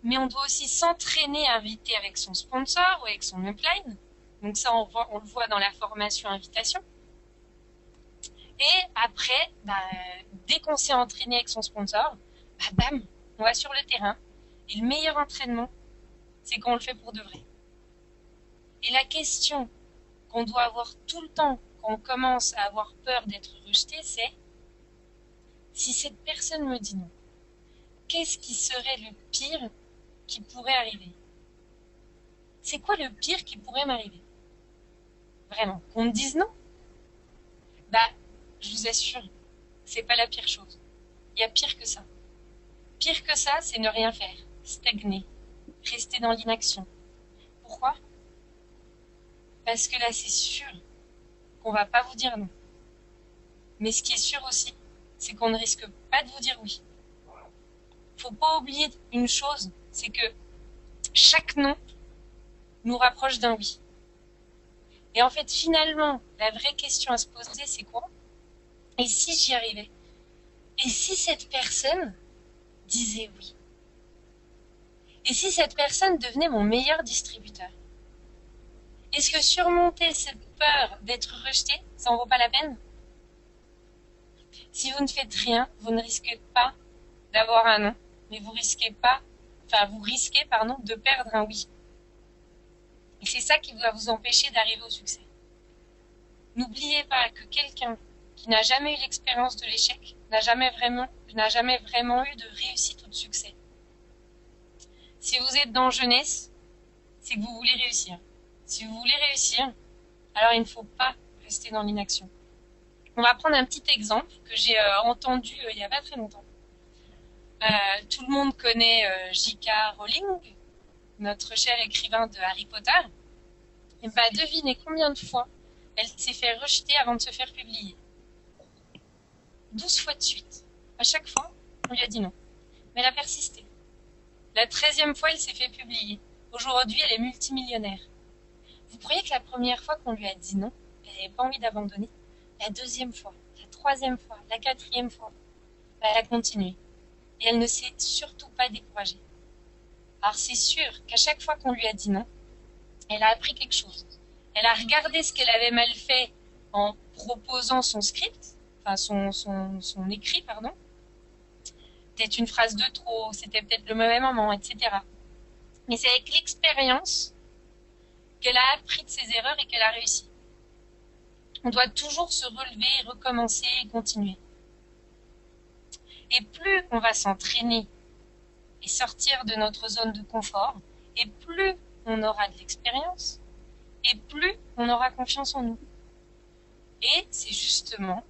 Speaker 2: Mais on doit aussi s'entraîner à inviter avec son sponsor ou avec son upline. Donc ça, on le voit dans la formation invitation. Et après, dès qu'on s'est entraîné avec son sponsor, bam, on va sur le terrain. Et le meilleur entraînement, c'est quand on le fait pour de vrai. Et la question qu'on doit avoir tout le temps quand on commence à avoir peur d'être rejeté, c'est si cette personne me dit non, qu'est-ce qui serait le pire qui pourrait arriver? C'est quoi le pire qui pourrait m'arriver? Vraiment, qu'on me dise non? Je vous assure, c'est pas la pire chose. Il y a pire que ça. Pire que ça, c'est ne rien faire, stagner, rester dans l'inaction. Pourquoi? Parce que là, c'est sûr qu'on va pas vous dire non. Mais ce qui est sûr aussi, c'est qu'on ne risque pas de vous dire oui. Faut pas oublier une chose, c'est que chaque non nous rapproche d'un oui. Et en fait, finalement, la vraie question à se poser, c'est quoi? Et si j'y arrivais? Et si cette personne disait oui? Et si cette personne devenait mon meilleur distributeur? Est-ce que surmonter cette peur d'être rejeté, ça en vaut pas la peine? Si vous ne faites rien, vous ne risquez pas d'avoir un non, mais vous risquez de perdre un oui. Et c'est ça qui va vous empêcher d'arriver au succès. N'oubliez pas que quelqu'un qui n'a jamais eu l'expérience de l'échec n'a jamais vraiment eu de réussite ou de succès. Si vous êtes dans jeunesse, c'est que vous voulez réussir. Si vous voulez réussir, alors il ne faut pas rester dans l'inaction. On va prendre un petit exemple que j'ai entendu il n'y a pas très longtemps. Tout le monde connaît J.K. Rowling, notre cher écrivain de Harry Potter. Et devinez combien de fois elle s'est fait rejeter avant de se faire publier. 12 fois de suite. À chaque fois, on lui a dit non. Mais elle a persisté. La 13e fois, elle s'est fait publier. Aujourd'hui, elle est multimillionnaire. Vous croyez que la première fois qu'on lui a dit non, elle n'avait pas envie d'abandonner. La deuxième fois, la troisième fois, la quatrième fois, bah, elle a continué. Et elle ne s'est surtout pas découragée. Alors c'est sûr qu'à chaque fois qu'on lui a dit non, elle a appris quelque chose. Elle a regardé ce qu'elle avait mal fait en proposant son script, enfin son écrit, pardon. Peut-être une phrase de trop, c'était peut-être le mauvais moment, etc. Mais c'est avec l'expérience qu'elle a appris de ses erreurs et qu'elle a réussi. On doit toujours se relever, recommencer et continuer. Et plus on va s'entraîner et sortir de notre zone de confort, et plus on aura de l'expérience, et plus on aura confiance en nous. Et c'est justement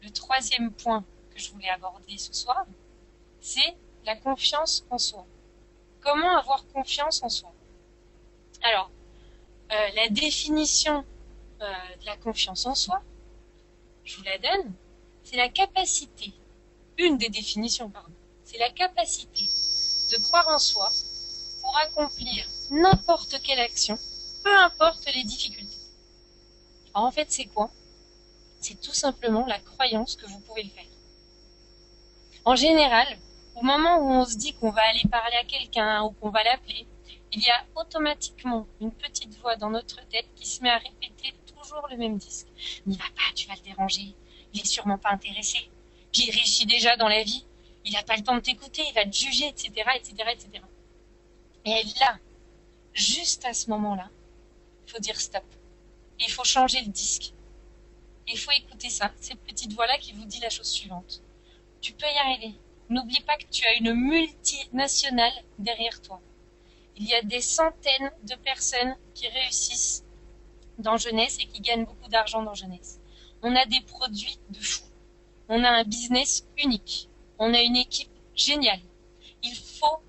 Speaker 2: le troisième point que je voulais aborder ce soir, c'est la confiance en soi. Comment avoir confiance en soi? Alors, la définition de la confiance en soi, je vous la donne, c'est la capacité, une des définitions, pardon, c'est la capacité de croire en soi pour accomplir n'importe quelle action, peu importe les difficultés. Alors en fait, c'est quoi? C'est tout simplement la croyance que vous pouvez le faire. En général, au moment où on se dit qu'on va aller parler à quelqu'un ou qu'on va l'appeler, il y a automatiquement une petite voix dans notre tête qui se met à répéter toujours le même disque. N'y va pas, tu vas le déranger. Il est sûrement pas intéressé. Puis il réussit déjà dans la vie. Il n'a pas le temps de t'écouter, il va te juger, etc., etc., etc. Et là, juste à ce moment-là, il faut dire stop. Et il faut changer le disque. Et il faut écouter ça, cette petite voix-là qui vous dit la chose suivante. Tu peux y arriver. N'oublie pas que tu as une multinationale derrière toi. Il y a des centaines de personnes qui réussissent dans Jeunesse et qui gagnent beaucoup d'argent dans Jeunesse. On a des produits de fou. On a un business unique. On a une équipe géniale. Il faut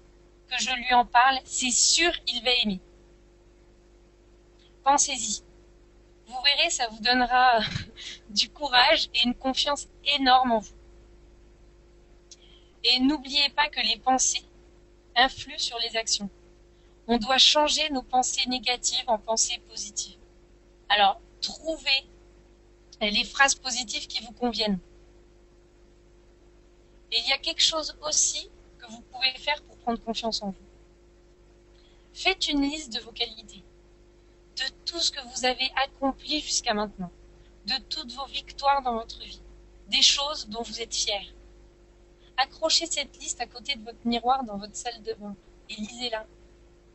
Speaker 2: que je lui en parle. C'est sûr, il va aimer. Pensez-y. Vous verrez, ça vous donnera du courage et une confiance énorme en vous. Et n'oubliez pas que les pensées influent sur les actions. On doit changer nos pensées négatives en pensées positives. Alors, trouvez les phrases positives qui vous conviennent. Et il y a quelque chose aussi que vous pouvez faire pour prendre confiance en vous. Faites une liste de vos qualités, de tout ce que vous avez accompli jusqu'à maintenant, de toutes vos victoires dans votre vie, des choses dont vous êtes fiers. Accrochez cette liste à côté de votre miroir dans votre salle de bain et lisez-la.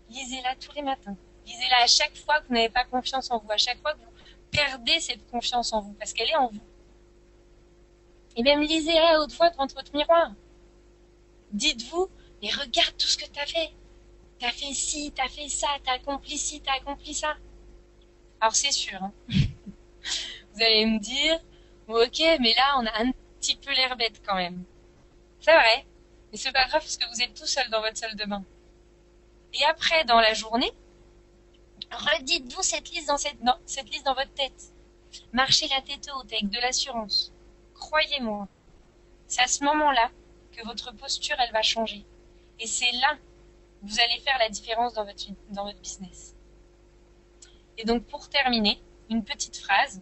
Speaker 2: Lisez-la tous les matins. Lisez-la à chaque fois que vous n'avez pas confiance en vous, à chaque fois que vous perdez cette confiance en vous, parce qu'elle est en vous. Et même lisez-la à haute voix devant votre miroir. Dites-vous, mais regarde tout ce que tu as fait. Tu as fait ci, tu as fait ça, tu as accompli ci, tu as accompli ça. Alors c'est sûr, hein. Vous allez me dire, ok, mais là on a un petit peu l'air bête quand même. C'est vrai, mais c'est pas grave parce que vous êtes tout seul dans votre salle de bain. Et après, dans la journée, redites-vous cette liste cette liste dans votre tête. Marchez la tête haute avec de l'assurance. Croyez-moi, c'est à ce moment-là que votre posture, elle va changer. Et c'est là que vous allez faire la différence dans votre business. Et donc, pour terminer, une petite phrase.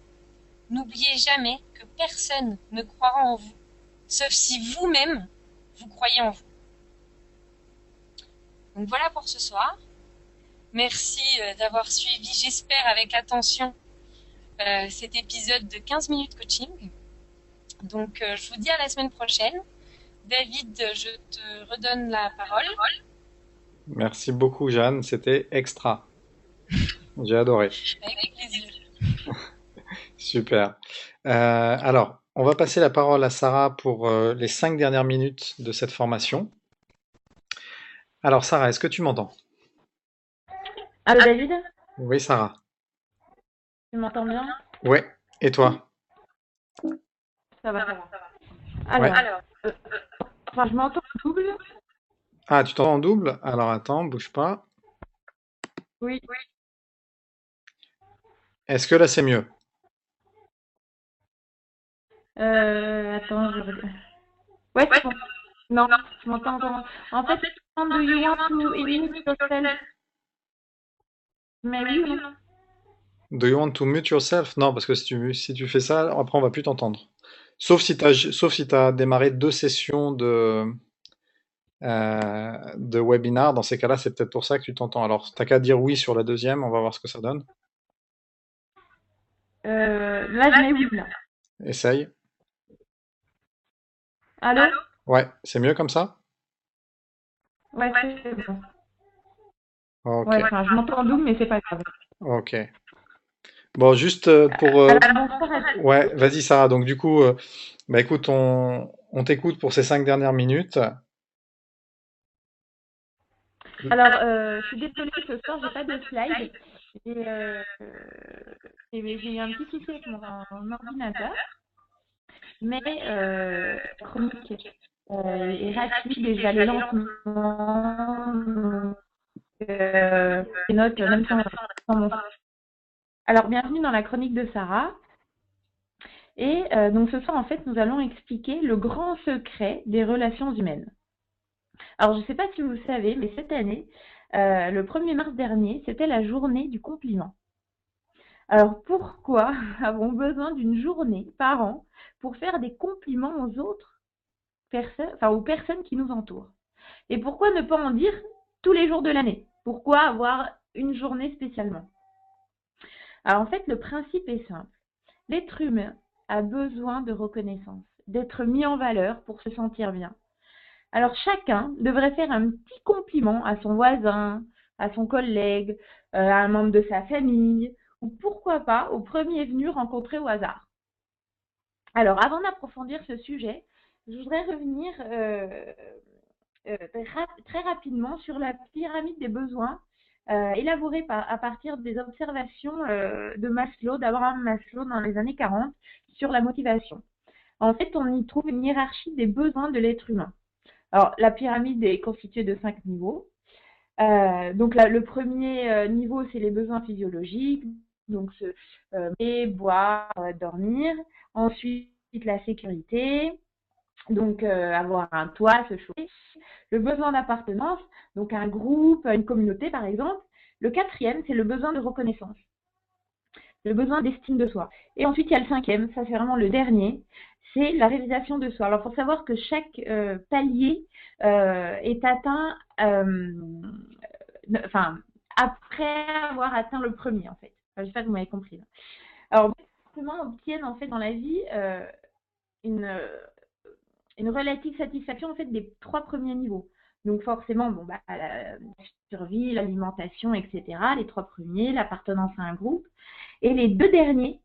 Speaker 2: N'oubliez jamais que personne ne croira en vous, sauf si vous-même, vous croyez en vous. Donc voilà pour ce soir. Merci d'avoir suivi, j'espère avec attention, cet épisode de 15 minutes coaching. Donc je vous dis à la semaine prochaine. David, je te redonne la parole.
Speaker 1: Merci beaucoup, Jeanne. C'était extra. J'ai adoré.
Speaker 2: Avec plaisir.
Speaker 1: Super. Alors, on va passer la parole à Sarah pour les 5 dernières minutes de cette formation. Alors, Sarah, est-ce que tu m'entends?
Speaker 3: Allô David,
Speaker 1: Oui, Sarah.
Speaker 3: tu m'entends bien?
Speaker 1: Ouais. Et toi?
Speaker 3: Ça va, ça va.
Speaker 1: Ouais.
Speaker 3: Alors, enfin, je m'entends en double.
Speaker 1: Ah, tu t'entends en double? Alors, attends, bouge pas.
Speaker 3: Oui.
Speaker 1: Est-ce que là, c'est mieux?
Speaker 3: Attends, ouais, tu m'entends? Non, tu m'entends encore. En fait, do you want to image yourself? Mais oui ou non?
Speaker 1: Do you want to mute yourself? Non, parce que si tu fais ça, après on va plus t'entendre. Sauf si t'as démarré deux sessions de webinar. Dans ces cas-là, c'est peut-être pour ça que tu t'entends. Alors, t'as qu'à dire oui sur la deuxième, on va voir ce que ça donne.
Speaker 3: Là, je mets oui, là.
Speaker 1: Essaye.
Speaker 3: Allô?
Speaker 1: Ouais, c'est mieux comme ça?
Speaker 3: Ouais, c'est bon.
Speaker 1: Ok,
Speaker 3: Ouais, enfin, je m'entends double, mais c'est pas grave.
Speaker 1: ok. Bon, juste pour...
Speaker 3: Alors, bonsoir à tous.
Speaker 1: Ouais, vas-y Sarah. Donc du coup, bah écoute, on t'écoute pour ces 5 dernières minutes.
Speaker 3: Alors, je suis désolée, ce soir, j'ai pas de slide. Et, j'ai eu un petit souci avec mon ordinateur. Mais la chronique est rapide et j'allais lentement. Donc, les notes, même sans mon... Alors, bienvenue dans la chronique de Sarah. Et donc, ce soir, en fait, nous allons expliquer le grand secret des relations humaines. Alors, je ne sais pas si vous le savez, mais cette année, le 1er mars dernier, c'était la journée du compliment. Alors, pourquoi avons-nous besoin d'une journée par an pour faire des compliments aux autres personnes, enfin aux personnes qui nous entourent? Et pourquoi ne pas en dire tous les jours de l'année? Pourquoi avoir une journée spécialement? Alors, en fait, le principe est simple. L'être humain a besoin de reconnaissance, d'être mis en valeur pour se sentir bien. Alors chacun devrait faire un petit compliment à son voisin, à son collègue, à un membre de sa famille, ou pourquoi pas au premier venu rencontré au hasard. Alors avant d'approfondir ce sujet, je voudrais revenir très rapidement sur la pyramide des besoins élaborée à partir des observations de Maslow, d'Abraham Maslow dans les années 40 sur la motivation. En fait, on y trouve une hiérarchie des besoins de l'être humain. Alors, la pyramide est constituée de 5 niveaux. Donc, le premier niveau, c'est les besoins physiologiques, donc manger, boire, dormir. Ensuite, la sécurité, donc avoir un toit, se chauffer. Le besoin d'appartenance, donc un groupe, une communauté par exemple. Le quatrième, c'est le besoin de reconnaissance, le besoin d'estime de soi. Et ensuite, il y a le cinquième, ça c'est vraiment le dernier, c'est la réalisation de soi. Alors, il faut savoir que chaque palier est atteint après avoir atteint le premier, en fait. Enfin, j'espère que vous m'avez compris. Là. Alors, comment obtiennent, en fait, dans la vie une relative satisfaction, en fait, des 3 premiers niveaux. Donc, forcément, la survie, l'alimentation, etc., les 3 premiers, l'appartenance à un groupe. Et les 2 derniers,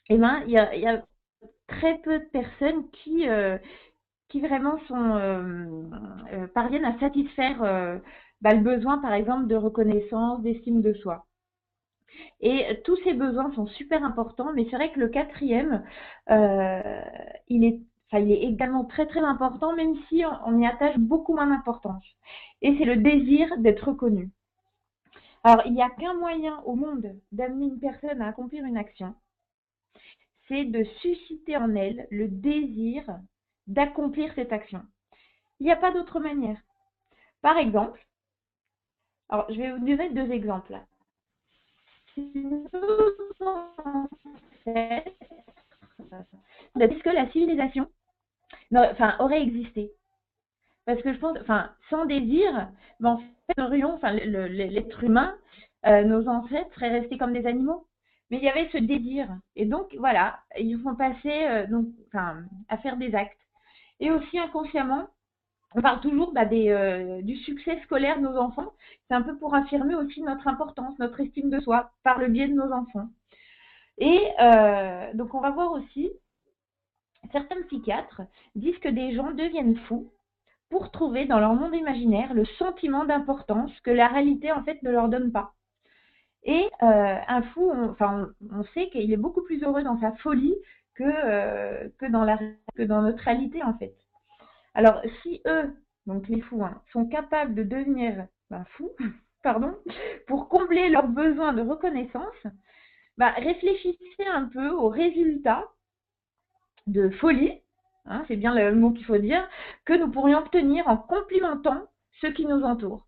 Speaker 3: eh ben, il y a très peu de personnes qui vraiment parviennent à satisfaire le besoin, par exemple, de reconnaissance, d'estime de soi. Et tous ces besoins sont super importants, mais c'est vrai que le quatrième, il est également très très important, même si on y attache beaucoup moins d'importance. Et c'est le désir d'être reconnu. Alors, il n'y a qu'un moyen au monde d'amener une personne à accomplir une action, c'est de susciter en elle le désir d'accomplir cette action. Il n'y a pas d'autre manière. Par exemple, alors je vais vous donner 2 exemples. Est-ce que la civilisation aurait existé? Parce que je pense, sans désir, en fait, l'être humain, nos ancêtres seraient restés comme des animaux. Mais il y avait ce désir. Et donc, voilà, ils vont passer à faire des actes. Et aussi inconsciemment, on parle toujours du succès scolaire de nos enfants. C'est un peu pour affirmer aussi notre importance, notre estime de soi, par le biais de nos enfants. Et donc, on va voir aussi, certains psychiatres disent que des gens deviennent fous pour trouver dans leur monde imaginaire le sentiment d'importance que la réalité, en fait, ne leur donne pas. Et un fou, on sait qu'il est beaucoup plus heureux dans sa folie que dans notre réalité, en fait. Alors, si eux, donc les fous, sont capables de devenir fous, pour combler leurs besoins de reconnaissance, réfléchissez un peu aux résultats de folie, c'est bien le mot qu'il faut dire, que nous pourrions obtenir en complimentant ceux qui nous entourent.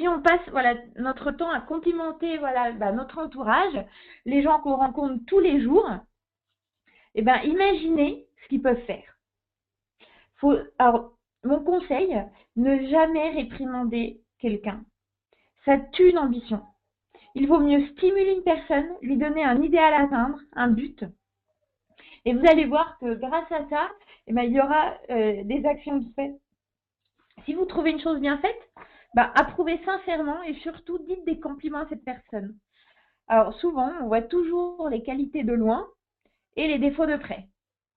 Speaker 3: si on passe voilà, notre temps à complimenter voilà, notre entourage, les gens qu'on rencontre tous les jours, eh ben, imaginez ce qu'ils peuvent faire. Alors, mon conseil, ne jamais réprimander quelqu'un. Ça tue l'ambition. Il vaut mieux stimuler une personne, lui donner un idéal à atteindre, un but. Et vous allez voir que grâce à ça, eh ben, il y aura des actions de fait. Si vous trouvez une chose bien faite, approuvez sincèrement et surtout dites des compliments à cette personne. Alors souvent, on voit toujours les qualités de loin et les défauts de près.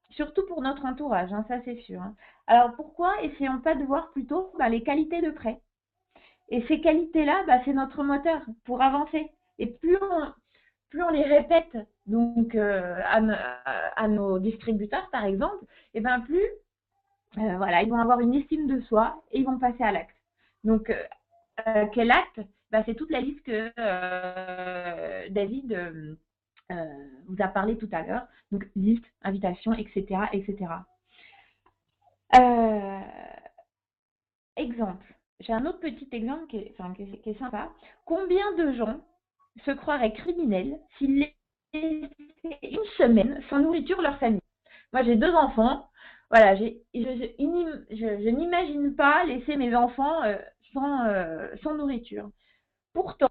Speaker 3: Surtout pour notre entourage, hein, ça c'est sûr. Hein. Alors pourquoi essayons pas de voir plutôt les qualités de près. Et ces qualités-là, c'est notre moteur pour avancer. Et plus on les répète donc à nos distributeurs par exemple, et ben plus voilà, ils vont avoir une estime de soi et ils vont passer à l'acte. Donc quel acte? C'est toute la liste que David vous a parlé tout à l'heure. Donc liste, invitation, etc., etc. Exemple. J'ai un autre petit exemple qui est sympa. Combien de gens se croiraient criminels s'ils laissaient une semaine sans nourriture leur famille? Moi, j'ai 2 enfants. Voilà, je n'imagine pas laisser mes enfants sans nourriture. Pourtant,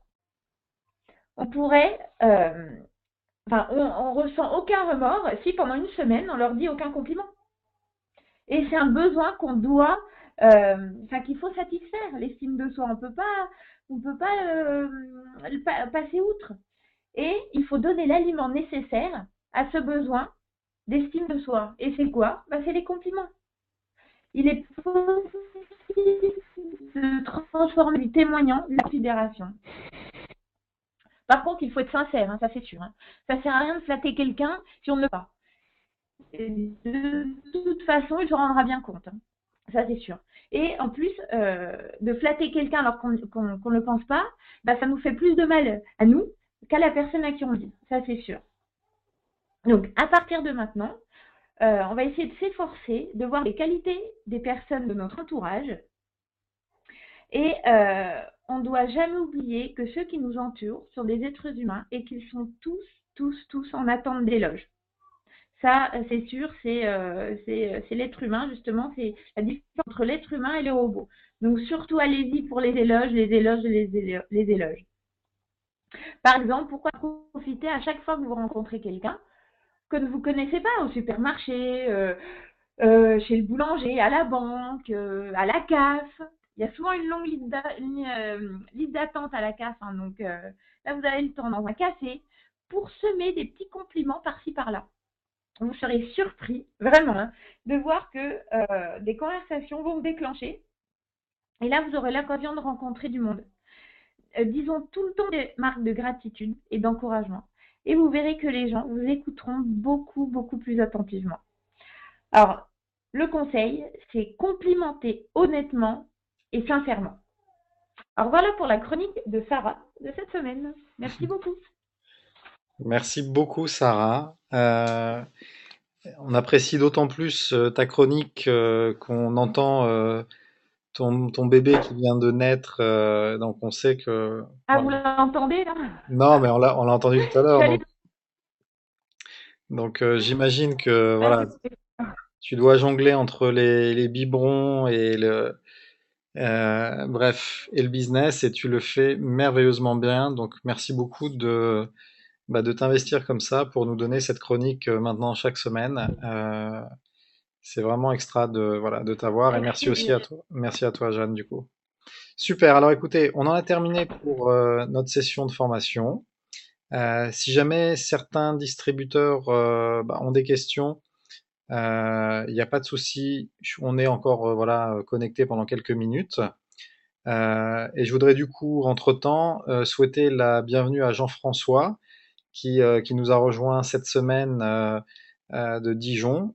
Speaker 3: on pourrait, on ressent aucun remords si pendant une semaine, on leur dit aucun compliment. Et c'est un besoin qu'on doit, qu'il faut satisfaire, l'estime de soi. On peut pas passer outre. Et il faut donner l'aliment nécessaire à ce besoin d'estime de soi. Et c'est quoi? C'est les compliments. Il est possible de transformer du témoignant la considération. Par contre, il faut être sincère, hein, ça c'est sûr. Hein. Ça sert à rien de flatter quelqu'un si on ne le fait pas. De toute façon, il se rendra bien compte. Hein. Ça c'est sûr. Et en plus, de flatter quelqu'un alors qu'on ne le pense pas, ça nous fait plus de mal à nous qu'à la personne à qui on le dit. Ça c'est sûr. Donc, à partir de maintenant, on va essayer de s'efforcer de voir les qualités des personnes de notre entourage. Et on ne doit jamais oublier que ceux qui nous entourent sont des êtres humains et qu'ils sont tous en attente d'éloges. Ça, c'est sûr, c'est l'être humain, justement, c'est la différence entre l'être humain et les robots. Donc, surtout, allez-y pour les éloges. Les éloges. Par exemple, pourquoi profiter à chaque fois que vous rencontrez quelqu'un que vous ne connaissez pas, au supermarché, chez le boulanger, à la banque, à la CAF. Il y a souvent une longue liste d'attente à la CAF. Hein, donc là, vous avez le temps dans un café pour semer des petits compliments par-ci, par-là. Vous serez surpris, vraiment, hein, de voir que des conversations vont se déclencher. Et là, vous aurez l'occasion de rencontrer du monde. Disons tout le temps des marques de gratitude et d'encouragement. Et vous verrez que les gens vous écouteront beaucoup plus attentivement. Alors, le conseil, c'est complimenter honnêtement et sincèrement. Alors voilà pour la chronique de Sarah de cette semaine. Merci beaucoup.
Speaker 1: Merci beaucoup, Sarah. On apprécie d'autant plus ta chronique qu'on entend ton bébé qui vient de naître. Donc on sait que...
Speaker 3: Ah,
Speaker 1: Voilà.
Speaker 3: vous l'entendez là?
Speaker 1: Non, mais on l'a entendu tout à
Speaker 3: Je
Speaker 1: l'heure.
Speaker 3: suis allée
Speaker 1: Donc j'imagine que
Speaker 3: dans
Speaker 1: voilà, tu dois jongler entre les biberons et bref, et le business, et tu le fais merveilleusement bien. Donc merci beaucoup de t'investir comme ça pour nous donner cette chronique maintenant chaque semaine. C'est vraiment extra de t'avoir, et
Speaker 3: avec
Speaker 1: merci aussi
Speaker 3: plaisir.
Speaker 1: à toi. Merci à toi, Jeanne, du coup. Super. Alors écoutez, on en a terminé pour notre session de formation. Si jamais certains distributeurs ont des questions, il n'y a pas de souci. On est encore connecté pendant quelques minutes. Et je voudrais du coup, entre-temps, souhaiter la bienvenue à Jean-François qui nous a rejoint cette semaine de Dijon.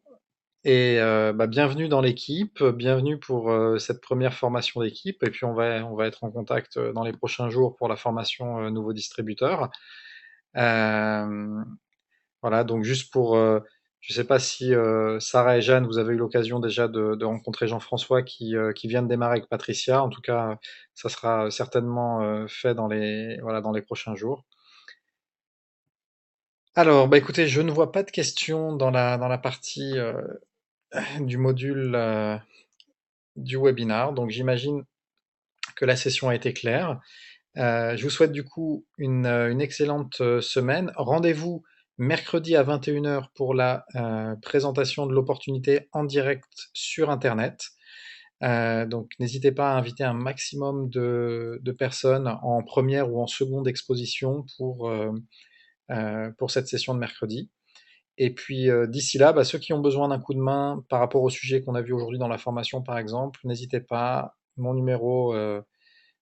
Speaker 1: Et bienvenue dans l'équipe, bienvenue pour cette première formation d'équipe. Et puis on va être en contact dans les prochains jours pour la formation nouveau distributeur. Voilà, donc juste pour Je ne sais pas si Sarah et Jeanne, vous avez eu l'occasion déjà de rencontrer Jean-François qui vient de démarrer avec Patricia. En tout cas, ça sera certainement fait dans voilà, dans les prochains jours. Alors, bah écoutez, je ne vois pas de questions dans la partie du module du webinar, donc j'imagine que la session a été claire. Je vous souhaite du coup une excellente semaine. Rendez-vous mercredi à 21 heures pour la présentation de l'opportunité en direct sur Internet. Donc n'hésitez pas à inviter un maximum de personnes en première ou en seconde exposition pour cette session de mercredi. Et puis d'ici là, bah, ceux qui ont besoin d'un coup de main par rapport au sujet qu'on a vu aujourd'hui dans la formation par exemple, n'hésitez pas, mon numéro,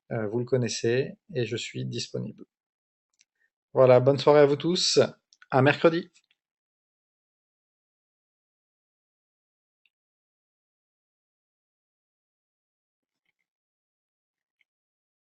Speaker 1: vous le connaissez et je suis disponible. Voilà, bonne soirée à vous tous, à mercredi.